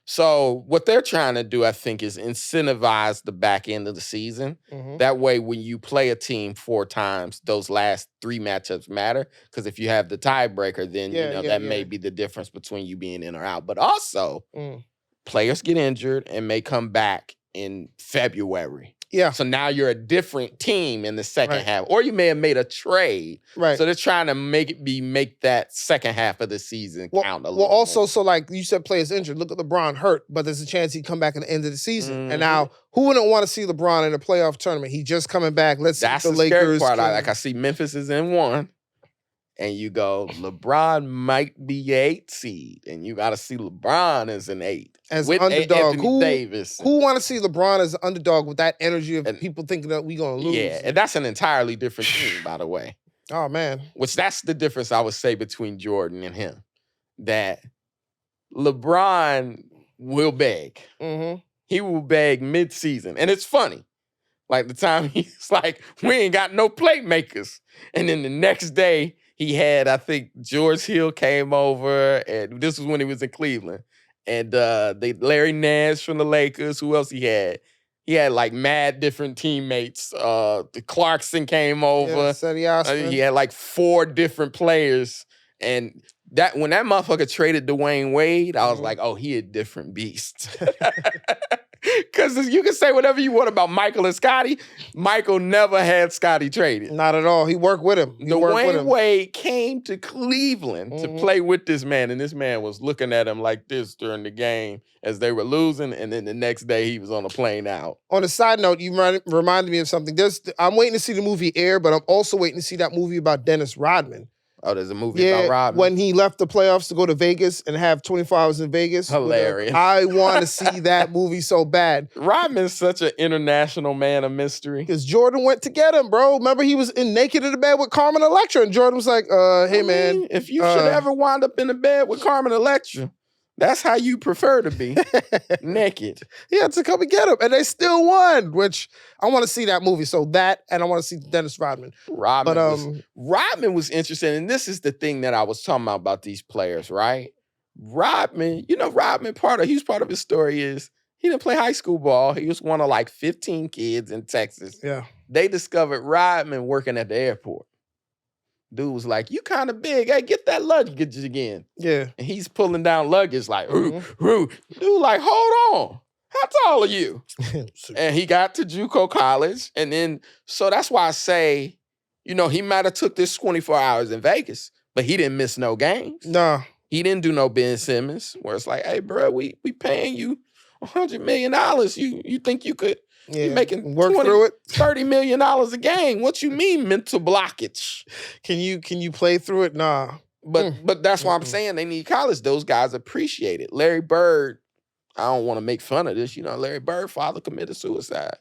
[SPEAKER 2] So what they're trying to do, I think, is incentivize the back end of the season. That way, when you play a team 4 times, those last 3 matchups matter. Because if you have the tiebreaker, then that may be the difference between you being in or out. But also, players get injured and may come back in February.
[SPEAKER 1] Yeah.
[SPEAKER 2] So now you're a different team in the second half. Or you may have made a trade.
[SPEAKER 1] Right.
[SPEAKER 2] So they're trying to make that second half of the season count a little
[SPEAKER 1] Well, also,
[SPEAKER 2] more.
[SPEAKER 1] so like you said, players injured. Look at LeBron hurt, but there's a chance he'd come back at the end of the season. And now, who wouldn't want to see LeBron in a playoff tournament? He just coming back. Let's see if the Lakers.
[SPEAKER 2] That's the scary part. I see Memphis is in 1. And you go, LeBron might be 8 seed. And you got to see LeBron as an 8.
[SPEAKER 1] As
[SPEAKER 2] with
[SPEAKER 1] underdog.
[SPEAKER 2] Anthony Davis.
[SPEAKER 1] Who want to see LeBron as an underdog with that energy of people thinking that we going to lose?
[SPEAKER 2] Yeah, and that's an entirely different team, by the way.
[SPEAKER 1] Oh, man.
[SPEAKER 2] Which that's the difference I would say between Jordan and him. That LeBron will beg. He will beg mid-season. And it's funny. Like the time he's like, we ain't got no playmakers. And then the next day, he had, I think, George Hill came over, and this was when he was in Cleveland. And Larry Nance from the Lakers. Who else he had? He had like mad different teammates. The Clarkson came over. He had like 4 different players. And that when that motherfucker traded Dwayne Wade, I was like, oh, he a different beast. Because you can say whatever you want about Michael and Scottie. Michael never had Scottie traded.
[SPEAKER 1] Not at all. He worked with him.
[SPEAKER 2] Dwayne Wade came to Cleveland to play with this man, and this man was looking at him like this during the game as they were losing, and then the next day he was on a plane out.
[SPEAKER 1] On a side note, you reminded me of something. I'm waiting to see the movie Air, but I'm also waiting to see that movie about Dennis Rodman.
[SPEAKER 2] Oh, there's a movie about Rodman?
[SPEAKER 1] When he left the playoffs to go to Vegas and have 24 hours in Vegas.
[SPEAKER 2] Hilarious.
[SPEAKER 1] I want to see that movie so bad.
[SPEAKER 2] Rodman's such an international man of mystery.
[SPEAKER 1] Because Jordan went to get him, bro. Remember, he was naked in the bed with Carmen Electra, and Jordan was like, hey, man.
[SPEAKER 2] If you should ever wind up in the bed with Carmen Electra, that's how you prefer to be, naked.
[SPEAKER 1] He had to come and get him, and they still won, which I want to see that movie. So that, and I want to see Dennis Rodman.
[SPEAKER 2] Rodman was interesting, and this is the thing that I was talking about these players, right? Rodman, he's part of his story is he didn't play high school ball. He was one of like 15 kids in Texas.
[SPEAKER 1] Yeah.
[SPEAKER 2] They discovered Rodman working at the airport. Dude was like, you kind of big. Hey, get that luggage again.
[SPEAKER 1] Yeah.
[SPEAKER 2] And he's pulling down luggage like, Dude, like, hold on. How tall are you? And he got to JUCO college. And then, so that's why I say, he might have took this 24 hours in Vegas, but he didn't miss no games.
[SPEAKER 1] No.
[SPEAKER 2] He didn't do no Ben Simmons, where it's like, hey, bro, we paying you $100 million. You think you could...
[SPEAKER 1] Yeah,
[SPEAKER 2] you're making
[SPEAKER 1] work through it.
[SPEAKER 2] $30 million a game. What you mean mental blockage?
[SPEAKER 1] Can you play through it? Nah.
[SPEAKER 2] But that's why I'm saying they need college. Those guys appreciate it. Larry Bird, I don't want to make fun of this. Larry Bird, father committed suicide.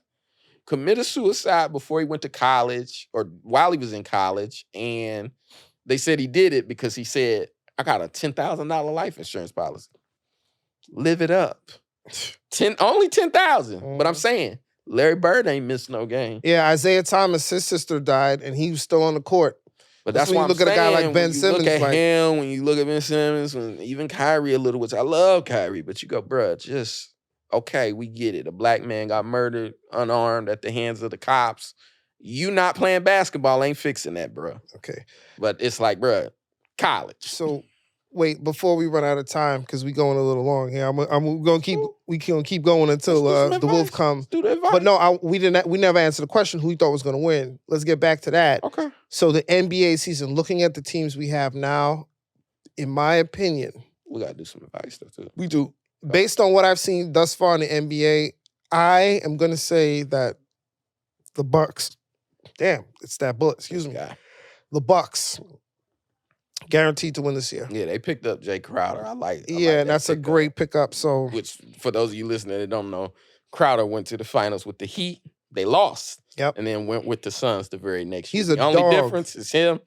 [SPEAKER 2] Committed suicide before he went to college or while he was in college. And they said he did it because he said, I got a $10,000 life insurance policy. Live it up. Only 10,000. But I'm saying, Larry Bird ain't missed no game.
[SPEAKER 1] Yeah, Isaiah Thomas, his sister died, and he was still on the court.
[SPEAKER 2] But that's why
[SPEAKER 1] you look at a guy like Ben Simmons.
[SPEAKER 2] Look at him, when you look at Ben Simmons, when even Kyrie a little, which I love Kyrie, but you go, bruh, okay, we get it. A black man got murdered, unarmed at the hands of the cops. You not playing basketball ain't fixing that, bruh.
[SPEAKER 1] Okay.
[SPEAKER 2] But it's like, bruh, college.
[SPEAKER 1] So wait, before we run out of time, because we going a little long here. I'm gonna keep going until the wolf come.
[SPEAKER 2] Do the advice.
[SPEAKER 1] But no, we never answered the question who we thought was gonna win. Let's get back to that.
[SPEAKER 2] Okay.
[SPEAKER 1] So the NBA season, looking at the teams we have now, in my opinion,
[SPEAKER 2] we gotta do some advice stuff too.
[SPEAKER 1] We do. Based on what I've seen thus far in the NBA, I am gonna say that the Bucks. Damn, it's that bullet. Excuse me. The Bucks guaranteed to win this year.
[SPEAKER 2] Yeah, they picked up Jay Crowder. I like.
[SPEAKER 1] And that's a great pickup. So,
[SPEAKER 2] which for those of you listening that don't know, Crowder went to the finals with the Heat. They lost.
[SPEAKER 1] Yep.
[SPEAKER 2] And then went with the Suns the very next year.
[SPEAKER 1] He's a
[SPEAKER 2] the only
[SPEAKER 1] dog.
[SPEAKER 2] difference is him.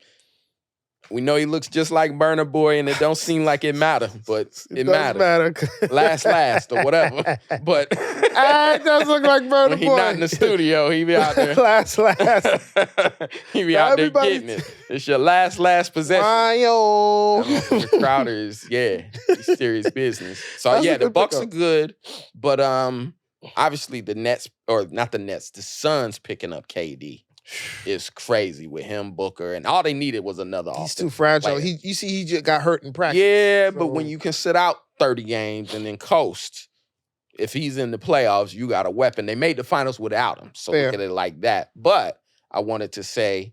[SPEAKER 2] We know he looks just like Burna Boy, and it don't seem like it matter, but it matters. Last or whatever. But
[SPEAKER 1] it does look like Burna Boy.
[SPEAKER 2] He's not in the studio. He be out there.
[SPEAKER 1] last.
[SPEAKER 2] He be out there getting it. It's your last possession. Crowder is, he's serious business. So
[SPEAKER 1] That's
[SPEAKER 2] the Bucks are good, but obviously the Nets, or not the Nets, the Suns picking up KD. It's crazy with him, Booker, and all they needed was another offensive.
[SPEAKER 1] He's too fragile.
[SPEAKER 2] player.
[SPEAKER 1] You see, he just got hurt in practice.
[SPEAKER 2] Yeah, but when you can sit out 30 games and then coast, if he's in the playoffs, you got a weapon. They made the finals without him, so look at it like that. But I wanted to say,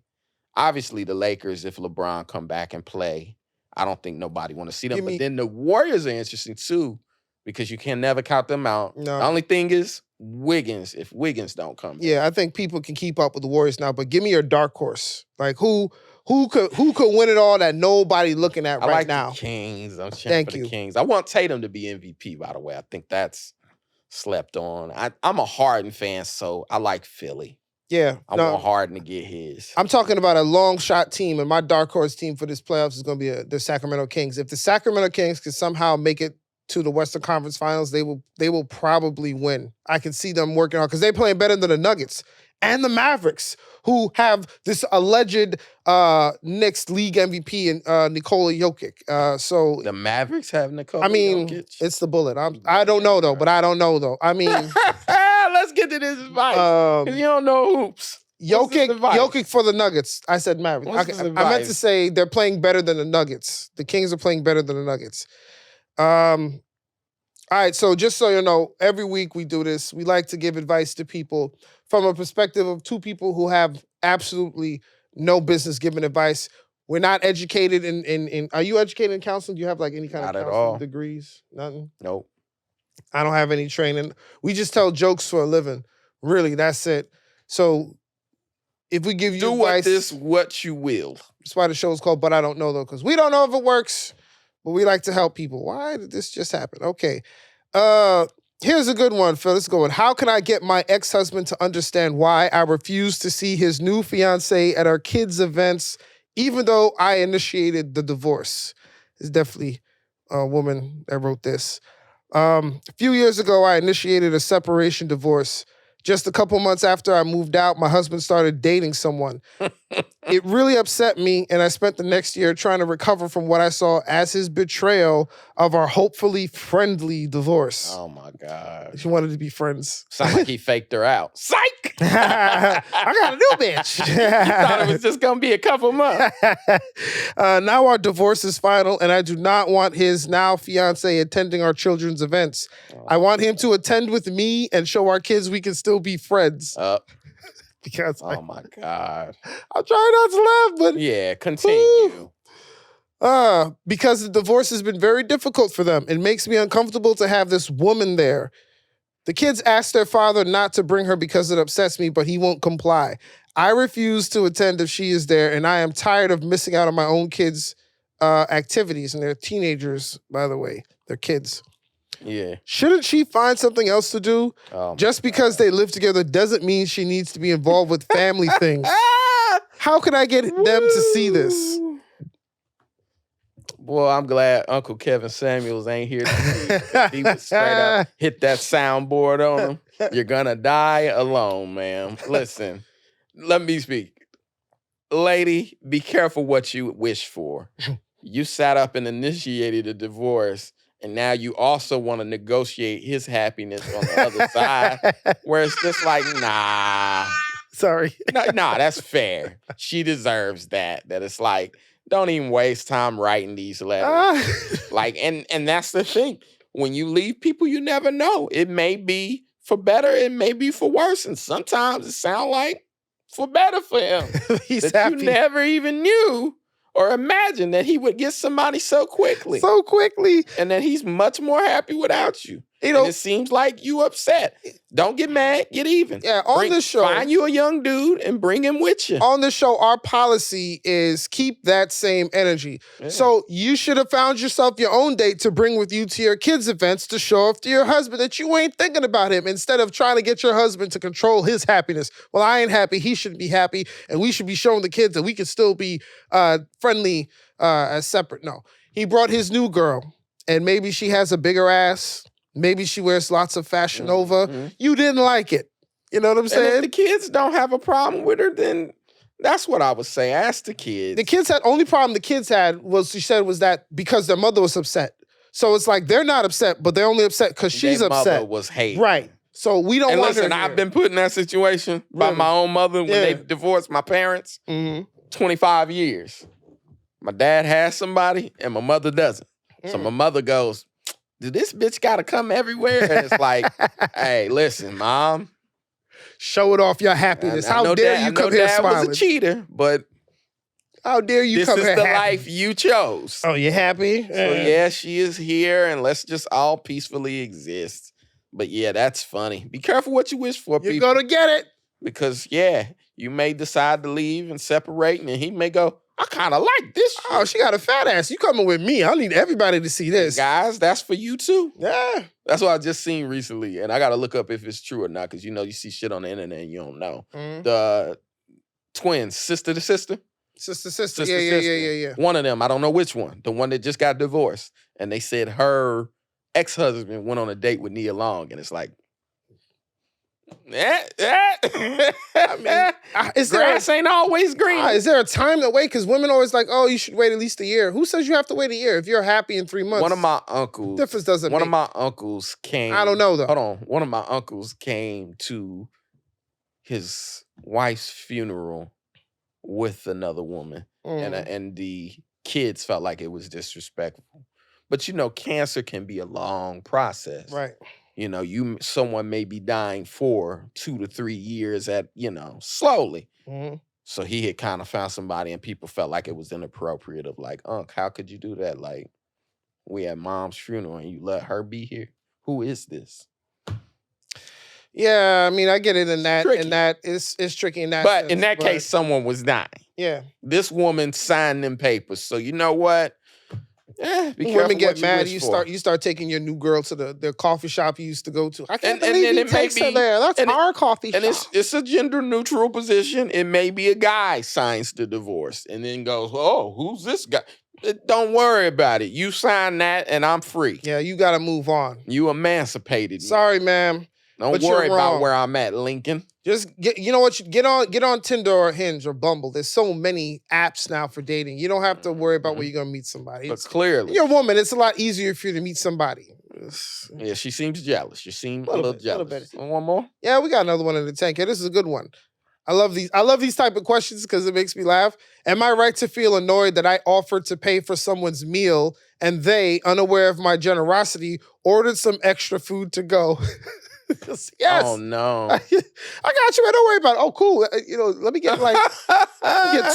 [SPEAKER 2] obviously the Lakers, if LeBron come back and play, I don't think nobody want to see them. But then the Warriors are interesting too, because you can never count them out.
[SPEAKER 1] No.
[SPEAKER 2] The only thing is Wiggins, if Wiggins don't come back.
[SPEAKER 1] Yeah, I think people can keep up with the Warriors now, but give me your dark horse. Like who could win it all that nobody looking at right now?
[SPEAKER 2] The Kings. I'm cheering for the Kings. I want Tatum to be MVP, by the way. I think that's slept on. I'm a Harden fan, so I like Philly.
[SPEAKER 1] Yeah.
[SPEAKER 2] I want Harden to get his.
[SPEAKER 1] I'm talking about a long shot team, and my dark horse team for this playoffs is going to be the Sacramento Kings. If the Sacramento Kings can somehow make it to the Western Conference Finals, they will probably win. I can see them working hard because they're playing better than the Nuggets and the Mavericks, who have this alleged next league MVP in Nikola Jokic. So
[SPEAKER 2] the Mavericks have Nikola Jokic?
[SPEAKER 1] It's the bullet. I don't know though, but I don't know though. I mean,
[SPEAKER 2] let's get to this advice. Because you don't know hoops.
[SPEAKER 1] Jokic for the Nuggets. I said Mavericks. I meant to say they're playing better than the Nuggets. The Kings are playing better than the Nuggets. All right, so just so you know, every week we do this. We like to give advice to people from a perspective of two people who have absolutely no business giving advice. We're not educated in are you educated in counseling? Do you have like any kind of counseling degrees? Nothing?
[SPEAKER 2] Nope.
[SPEAKER 1] I don't have any training. We just tell jokes for a living. Really, that's it. So if we give you advice,
[SPEAKER 2] what you will.
[SPEAKER 1] That's why the show is called But I Don't Know, though, because we don't know if it works. But we like to help people. Why did this just happen? Okay. Here's a good one, Phil. Let's go. How can I get my ex-husband to understand why I refuse to see his new fiancée at our kids' events, even though I initiated the divorce? It's definitely a woman that wrote this. A few years ago, I initiated a separation divorce. Just a couple months after I moved out, my husband started dating someone. It really upset me, and I spent the next year trying to recover from what I saw as his betrayal of our hopefully friendly divorce.
[SPEAKER 2] Oh, my God.
[SPEAKER 1] She wanted to be friends.
[SPEAKER 2] Sounds like he faked her out. Psych!
[SPEAKER 1] I got a new bitch.
[SPEAKER 2] You thought it was just going to be a couple months.
[SPEAKER 1] Now our divorce is final, and I do not want his now fiance attending our children's events. I want him to attend with me and show our kids we can still be friends. Because
[SPEAKER 2] my God.
[SPEAKER 1] I'm trying not to laugh, but
[SPEAKER 2] yeah, continue.
[SPEAKER 1] Because the divorce has been very difficult for them. It makes me uncomfortable to have this woman there. The kids ask their father not to bring her because it upsets me, but he won't comply. I refuse to attend if she is there, and I am tired of missing out on my own kids' activities. And they're teenagers, by the way. They're kids.
[SPEAKER 2] Yeah.
[SPEAKER 1] Shouldn't she find something else to do? Just because they live together doesn't mean she needs to be involved with family things. How can I get them to see this?
[SPEAKER 2] Boy, I'm glad Uncle Kevin Samuels ain't here today. He would straight up hit that soundboard on him. You're gonna die alone, ma'am. Listen, let me speak. Lady, be careful what you wish for. You sat up and initiated a divorce, and now you also want to negotiate his happiness on the other side, where it's just like, nah.
[SPEAKER 1] Sorry.
[SPEAKER 2] Nah, that's fair. She deserves that. That it's like, don't even waste time writing these letters. Like, and that's the thing. When you leave people, you never know. It may be for better, it may be for worse. And sometimes it sounds like for better for him.
[SPEAKER 1] He's
[SPEAKER 2] that
[SPEAKER 1] happy.
[SPEAKER 2] You never even knew or imagined that he would get somebody so quickly.
[SPEAKER 1] So quickly.
[SPEAKER 2] And that he's much more happy without you.
[SPEAKER 1] You know,
[SPEAKER 2] and it seems like you upset. Don't get mad, get even.
[SPEAKER 1] Yeah, on this show.
[SPEAKER 2] Find you a young dude and bring him with you.
[SPEAKER 1] On the show, our policy is keep that same energy. Yeah. So you should have found yourself your own date to bring with you to your kids' events to show off to your husband that you ain't thinking about him instead of trying to get your husband to control his happiness. Well, I ain't happy. He should be happy. And we should be showing the kids that we can still be friendly as separate. No. He brought his new girl and maybe she has a bigger ass. Maybe she wears lots of Fashion Nova. Mm-hmm. You didn't like it. You know what I'm saying?
[SPEAKER 2] And if the kids don't have a problem with her, then that's what I would say. Ask the kids.
[SPEAKER 1] The kids had, only problem the kids had was, she said, was that because their mother was upset. So it's like they're not upset, but they're only upset because she's upset.
[SPEAKER 2] Their mother was hate.
[SPEAKER 1] Right. So we don't want
[SPEAKER 2] listen,
[SPEAKER 1] her
[SPEAKER 2] I've been put in that situation by my own mother when they divorced my parents. 25 years. My dad has somebody and my mother doesn't. So my mother goes, "Did this bitch gotta come everywhere?" And it's like, hey, listen, Mom.
[SPEAKER 1] Show it off your happiness. How dare you come here smiling?
[SPEAKER 2] Dad was a cheater, but
[SPEAKER 1] how dare you come here
[SPEAKER 2] This is the
[SPEAKER 1] happy?
[SPEAKER 2] life you chose.
[SPEAKER 1] Oh, you happy?
[SPEAKER 2] So yeah, she is here, and let's just all peacefully exist. But yeah, that's funny. Be careful what you wish for, people.
[SPEAKER 1] You're gonna get it.
[SPEAKER 2] Because yeah, you may decide to leave and separate, and he may go, I kind of like this shit.
[SPEAKER 1] Oh, she got a fat ass. You coming with me. I need everybody to see this.
[SPEAKER 2] Guys, that's for you too.
[SPEAKER 1] Yeah.
[SPEAKER 2] That's what I just seen recently. And I got to look up if it's true or not because, you see shit on the internet and you don't know. The twins, sister to sister.
[SPEAKER 1] Sister. Yeah.
[SPEAKER 2] One of them, I don't know which one. The one that just got divorced. And they said her ex-husband went on a date with Nia Long. And it's like, I mean, grass ain't always green.
[SPEAKER 1] Is there a time to wait? Because women always like, oh, you should wait at least a year. Who says you have to wait a year if you're happy in 3 months?
[SPEAKER 2] One of my uncles.
[SPEAKER 1] Difference doesn't.
[SPEAKER 2] One of my uncles came.
[SPEAKER 1] I don't know though.
[SPEAKER 2] Hold on. One of my uncles came to his wife's funeral with another woman, and the kids felt like it was disrespectful. But cancer can be a long process,
[SPEAKER 1] right?
[SPEAKER 2] Someone may be dying for 2 to 3 years at, slowly. So he had kind of found somebody and people felt like it was inappropriate of like, Unc, how could you do that? Like, we at Mom's funeral and you let her be here? Who is this?
[SPEAKER 1] Yeah, I mean, I get it in that. And that is tricky in that
[SPEAKER 2] But
[SPEAKER 1] sense,
[SPEAKER 2] in that case, someone was dying.
[SPEAKER 1] Yeah.
[SPEAKER 2] This woman signed them papers. So you know what? Be careful.
[SPEAKER 1] Women get
[SPEAKER 2] what
[SPEAKER 1] mad.
[SPEAKER 2] you
[SPEAKER 1] You start taking your new girl to the coffee shop you used to go to. I can't
[SPEAKER 2] and
[SPEAKER 1] believe he takes her there. That's our coffee shop.
[SPEAKER 2] And it's a gender neutral position. It may be a guy signs the divorce and then goes, oh, who's this guy? Don't worry about it. You sign that and I'm free.
[SPEAKER 1] Yeah, you got to move on.
[SPEAKER 2] You emancipated me.
[SPEAKER 1] Sorry, ma'am.
[SPEAKER 2] Don't worry about where I'm at, Lincoln.
[SPEAKER 1] Just get on Tinder or Hinge or Bumble. There's so many apps now for dating. You don't have to worry about where you're gonna meet somebody.
[SPEAKER 2] But clearly,
[SPEAKER 1] you're a woman. It's a lot easier for you to meet somebody.
[SPEAKER 2] Yeah, she seems jealous. You seem a little jealous. One more?
[SPEAKER 1] Yeah, we got another one in the tank. Here, this is a good one. I love these type of questions because it makes me laugh. Am I right to feel annoyed that I offered to pay for someone's meal and they, unaware of my generosity, ordered some extra food to go? Yes.
[SPEAKER 2] Oh no.
[SPEAKER 1] I got you, man. Don't worry about it. Oh, cool. Let me get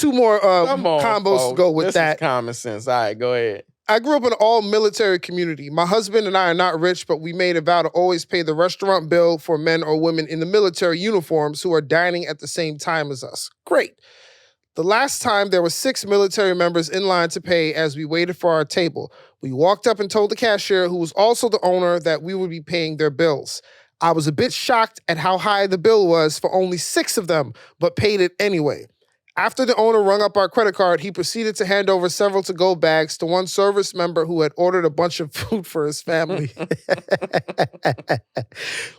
[SPEAKER 1] two more combos folks. To go with
[SPEAKER 2] this is common sense. All right, go ahead.
[SPEAKER 1] I grew up in an all-military community. My husband and I are not rich, but we made a vow to always pay the restaurant bill for men or women in the military uniforms who are dining at the same time as us. Great. The last time, there were 6 military members in line to pay as we waited for our table. We walked up and told the cashier, who was also the owner, that we would be paying their bills. I was a bit shocked at how high the bill was for only 6 of them, but paid it anyway. After the owner rung up our credit card, he proceeded to hand over several to-go bags to one service member who had ordered a bunch of food for his family.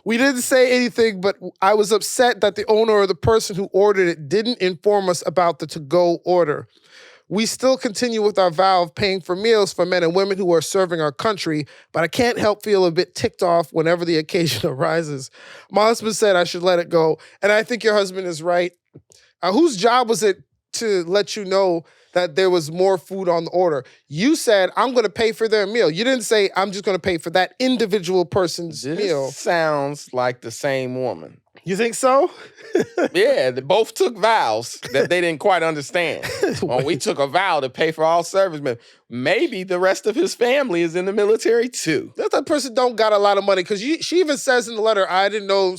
[SPEAKER 1] We didn't say anything, but I was upset that the owner or the person who ordered it didn't inform us about the to-go order. We still continue with our vow of paying for meals for men and women who are serving our country, but I can't help feel a bit ticked off whenever the occasion arises. My husband said I should let it go, and I think your husband is right. Whose job was it to let you know that there was more food on the order. You said, I'm going to pay for their meal. You didn't say, I'm just going to pay for that individual person's meal.
[SPEAKER 2] This sounds like the same woman.
[SPEAKER 1] You think so?
[SPEAKER 2] Yeah, they both took vows that they didn't quite understand. Well, we took a vow to pay for all servicemen. Maybe the rest of his family is in the military too.
[SPEAKER 1] That person don't got a lot of money because she even says in the letter, I didn't know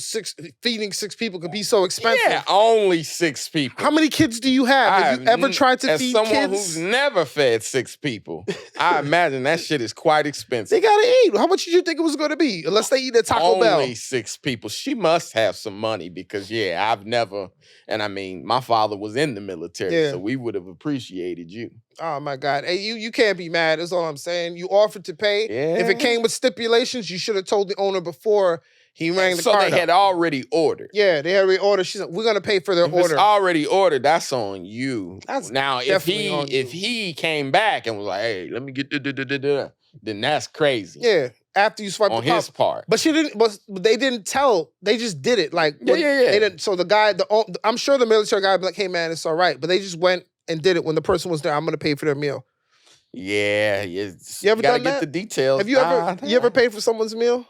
[SPEAKER 1] feeding 6 people could be so expensive.
[SPEAKER 2] Yeah, only 6 people.
[SPEAKER 1] How many kids do you have? Have you ever tried to feed kids?
[SPEAKER 2] As someone who's never fed 6 people, I imagine that shit is quite expensive.
[SPEAKER 1] They gotta eat. How much did you think it was gonna be? Unless they eat at Taco Bell.
[SPEAKER 2] Only 6 people. She must have some money because, yeah, I've never, and I mean, my father was in the military, so we would have appreciated you.
[SPEAKER 1] Oh my God. Hey, you can't be mad. That's all I'm saying. You offered to pay.
[SPEAKER 2] Yeah.
[SPEAKER 1] If it came with stipulations, you should have told the owner before he rang the
[SPEAKER 2] card. So they
[SPEAKER 1] up.
[SPEAKER 2] had already ordered.
[SPEAKER 1] Yeah, they had already ordered. She said, we're gonna pay for their order.
[SPEAKER 2] If it's already ordered, that's on you.
[SPEAKER 1] That's
[SPEAKER 2] now if he came back and was like, hey, let me get then that's crazy.
[SPEAKER 1] Yeah. After you swipe
[SPEAKER 2] on his part.
[SPEAKER 1] But she didn't, but they didn't tell, they just did it. Like
[SPEAKER 2] yeah.
[SPEAKER 1] They didn't, so the guy, I'm sure the military guy would be like, hey man, it's all right. But they just went and did it when the person was there. I'm gonna pay for their meal.
[SPEAKER 2] Yeah, you
[SPEAKER 1] ever
[SPEAKER 2] gotta
[SPEAKER 1] done
[SPEAKER 2] get
[SPEAKER 1] that?
[SPEAKER 2] the details.
[SPEAKER 1] Have you ever paid for someone's meal?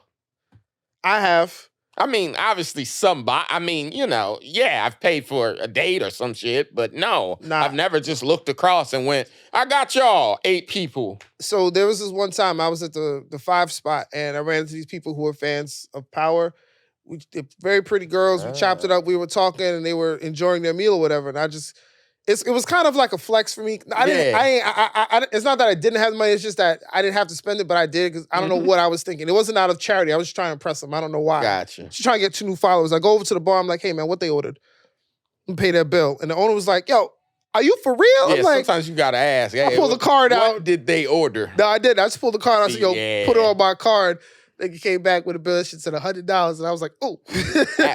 [SPEAKER 1] I have.
[SPEAKER 2] I mean, obviously somebody. I mean, you know, yeah, I've paid for a date or some shit, but no, I've never just looked across and went, I got y'all 8 people.
[SPEAKER 1] So there was this one time I was at the 5 spot and I ran into these people who were fans of Power. They're very pretty girls. We chopped it up. We were talking and they were enjoying their meal or whatever. And I just, it was kind of like a flex for me. It's not that I didn't have the money. It's just that I didn't have to spend it, but I did because I don't know what I was thinking. It wasn't out of charity. I was just trying to impress them. I don't know why.
[SPEAKER 2] Gotcha.
[SPEAKER 1] Just trying to get 2 new followers. I go over to the bar. I'm like, hey, man, what they ordered? And pay their bill. And the owner was like, yo, are you for real?
[SPEAKER 2] Yeah,
[SPEAKER 1] I'm like,
[SPEAKER 2] sometimes you got to ask. Hey,
[SPEAKER 1] I pulled the card out.
[SPEAKER 2] What did they order?
[SPEAKER 1] No, I didn't. I just pulled the card out. I said, yo, put it on my card. They came back with a bill. She said $100, and I was like, "Oh,
[SPEAKER 2] I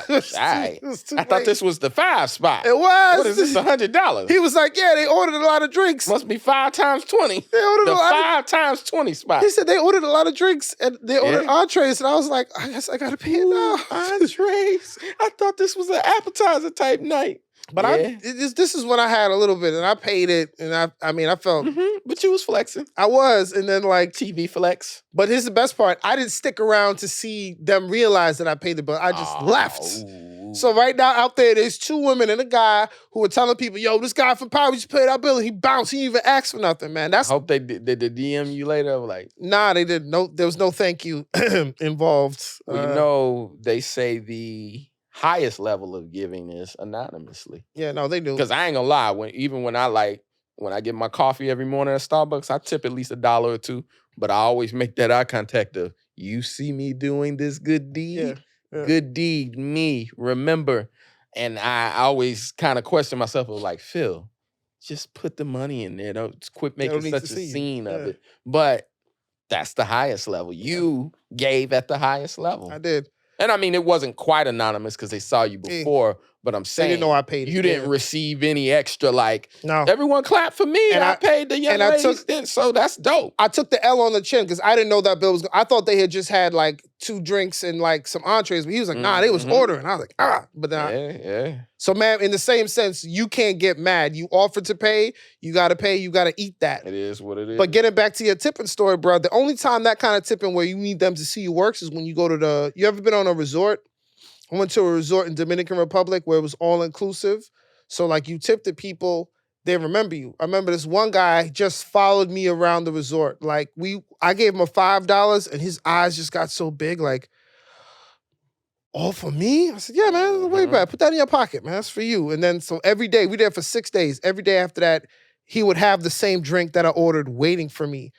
[SPEAKER 2] thought this was the 5 spot.
[SPEAKER 1] It was.
[SPEAKER 2] What is this? $100?"
[SPEAKER 1] He was like, "Yeah, they ordered a lot of drinks.
[SPEAKER 2] Must be 5 times 20.
[SPEAKER 1] They ordered
[SPEAKER 2] the 5 times 20 spot."
[SPEAKER 1] He said they ordered a lot of drinks and they ordered entrees, and I was like, "I guess I gotta pay it now."
[SPEAKER 2] Entrees. I thought this was an appetizer type night.
[SPEAKER 1] But this is when I had a little bit, and I paid it, and I mean, I felt.
[SPEAKER 2] But you was flexing.
[SPEAKER 1] I was, and then like
[SPEAKER 2] TV flex.
[SPEAKER 1] But here's the best part: I didn't stick around to see them realize that I paid the bill. I just left. So right now out there's 2 women and a guy who are telling people, "Yo, this guy from Power just paid our bill," and he bounced. He didn't even ask for nothing, man. I
[SPEAKER 2] hope they did the DM you later. Like,
[SPEAKER 1] nah, they didn't. No, there was no thank you involved.
[SPEAKER 2] Well, you know, they say the highest level of giving is anonymously.
[SPEAKER 1] Yeah, no, they do.
[SPEAKER 2] Because I ain't gonna lie, when I get my coffee every morning at Starbucks, I tip at least $1 or 2. But I always make that eye contact of, you see me doing this good deed? Yeah. Good deed, me, remember. And I always kind of question myself of like, Phil, just put the money in there. Don't quit making such a scene of it. But that's the highest level. You gave at the highest level.
[SPEAKER 1] I did.
[SPEAKER 2] And I mean, it wasn't quite anonymous because they saw you before, but I'm saying,
[SPEAKER 1] they didn't know I paid it.
[SPEAKER 2] You didn't receive any extra, like,
[SPEAKER 1] no.
[SPEAKER 2] Everyone clap for me, and I paid the young ladies, so that's dope.
[SPEAKER 1] I took the L on the chin because I didn't know that bill was, I thought they had just had like 2 drinks and like some entrees, but he was like, nah, they was ordering. I was like, but then So man, in the same sense, you can't get mad. You offered to pay, you gotta pay, you gotta eat that.
[SPEAKER 2] It is what it is.
[SPEAKER 1] But getting back to your tipping story, bro, the only time that kind of tipping where you need them to see you works is when you go to you ever been on a resort? I went to a resort in Dominican Republic where it was all inclusive. So like you tip the people, they remember you. I remember this one guy just followed me around the resort. Like I gave him a $5 and his eyes just got so big, like, all for me? I said, yeah, man, way back. Put that in your pocket, man. That's for you. And then so every day, we were there for 6 days. Every day after that, he would have the same drink that I ordered waiting for me.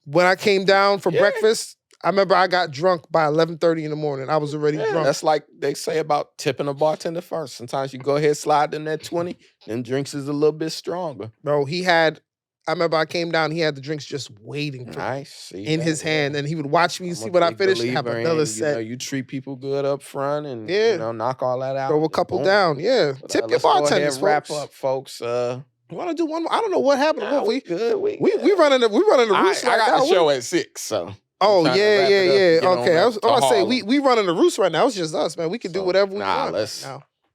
[SPEAKER 1] When I came down for breakfast, I remember I got drunk by 11:30 in the morning. I was already drunk.
[SPEAKER 2] That's like they say about tipping a bartender first. Sometimes you go ahead, slide in that 20, then drinks is a little bit stronger.
[SPEAKER 1] Bro, I remember I came down, he had the drinks just waiting for me in his hand, and he would watch me see what I finished and have another set.
[SPEAKER 2] You treat people good up front and knock all that out.
[SPEAKER 1] Throw a couple down, But, tip your bartenders,
[SPEAKER 2] wrap up, folks.
[SPEAKER 1] You want to do one more? I don't know what happened.
[SPEAKER 2] We good.
[SPEAKER 1] We running the roost right now.
[SPEAKER 2] I got the show at 6, so.
[SPEAKER 1] Oh, yeah. Okay, I was say, we running the roost right now. It's just us, man. We can do whatever we want.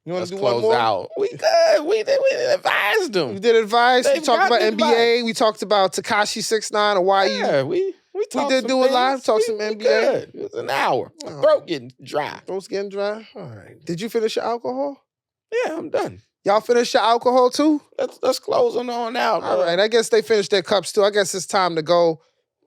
[SPEAKER 1] You want
[SPEAKER 2] Let's
[SPEAKER 1] to do one
[SPEAKER 2] close
[SPEAKER 1] more?
[SPEAKER 2] out. We good. We advised them.
[SPEAKER 1] We did advice. We
[SPEAKER 2] They've
[SPEAKER 1] talked
[SPEAKER 2] got
[SPEAKER 1] about
[SPEAKER 2] the
[SPEAKER 1] NBA.
[SPEAKER 2] advice.
[SPEAKER 1] We talked about Tekashi 6ix9ine or why you.
[SPEAKER 2] Yeah, we talked
[SPEAKER 1] did
[SPEAKER 2] some
[SPEAKER 1] do it
[SPEAKER 2] things.
[SPEAKER 1] live, talk
[SPEAKER 2] We-
[SPEAKER 1] some
[SPEAKER 2] we
[SPEAKER 1] NBA.
[SPEAKER 2] good. It was an hour. My
[SPEAKER 1] Oh.
[SPEAKER 2] throat getting dry.
[SPEAKER 1] Throat's getting dry. All right. Did you finish your alcohol?
[SPEAKER 2] Yeah, I'm done.
[SPEAKER 1] Y'all finish your alcohol too?
[SPEAKER 2] Let's close on out.
[SPEAKER 1] All right. I guess they finished their cups too. I guess it's time to go.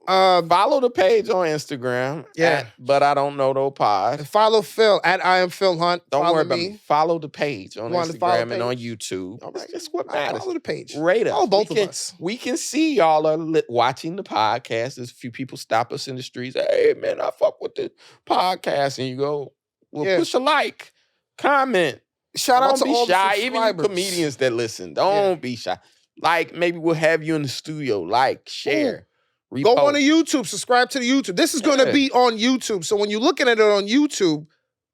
[SPEAKER 2] Follow the page on Instagram.
[SPEAKER 1] Yeah.
[SPEAKER 2] But I don't know no pod.
[SPEAKER 1] Follow Phil at I am Phil Hunt.
[SPEAKER 2] Don't
[SPEAKER 1] follow
[SPEAKER 2] worry about
[SPEAKER 1] me.
[SPEAKER 2] me. Follow the page on
[SPEAKER 1] Want to follow
[SPEAKER 2] Instagram and on
[SPEAKER 1] page?
[SPEAKER 2] YouTube.
[SPEAKER 1] All right.
[SPEAKER 2] That's what
[SPEAKER 1] I'll
[SPEAKER 2] matters.
[SPEAKER 1] follow the page.
[SPEAKER 2] Rate us.
[SPEAKER 1] Oh, both of us.
[SPEAKER 2] We can see y'all are watching the podcast. There's a few people stop us in the streets. Hey, man, I fuck with the podcast. And you go, well, push a like, comment.
[SPEAKER 1] Shout out to
[SPEAKER 2] Don't be
[SPEAKER 1] all
[SPEAKER 2] shy.
[SPEAKER 1] the
[SPEAKER 2] Even
[SPEAKER 1] subscribers.
[SPEAKER 2] comedians that listen. Don't be shy. Like, maybe we'll have you in the studio. Like, share.
[SPEAKER 1] Go
[SPEAKER 2] repost.
[SPEAKER 1] on to YouTube. Subscribe to the YouTube. This is going to be on YouTube. So when you're looking at it on YouTube,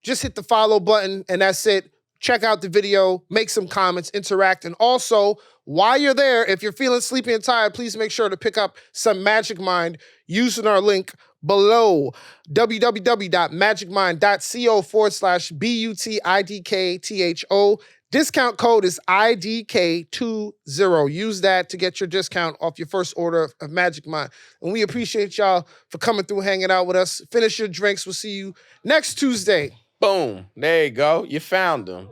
[SPEAKER 1] just hit the follow button and that's it. Check out the video, make some comments, interact. And also, while you're there, if you're feeling sleepy and tired, please make sure to pick up some Magic Mind using our link below, www.magicmind.co/BUTIDKTHO. Discount code is IDK20. Use that to get your discount off your first order of Magic Mind. And we appreciate y'all for coming through, hanging out with us. Finish your drinks. We'll see you next Tuesday.
[SPEAKER 2] Boom. There you go. You found them.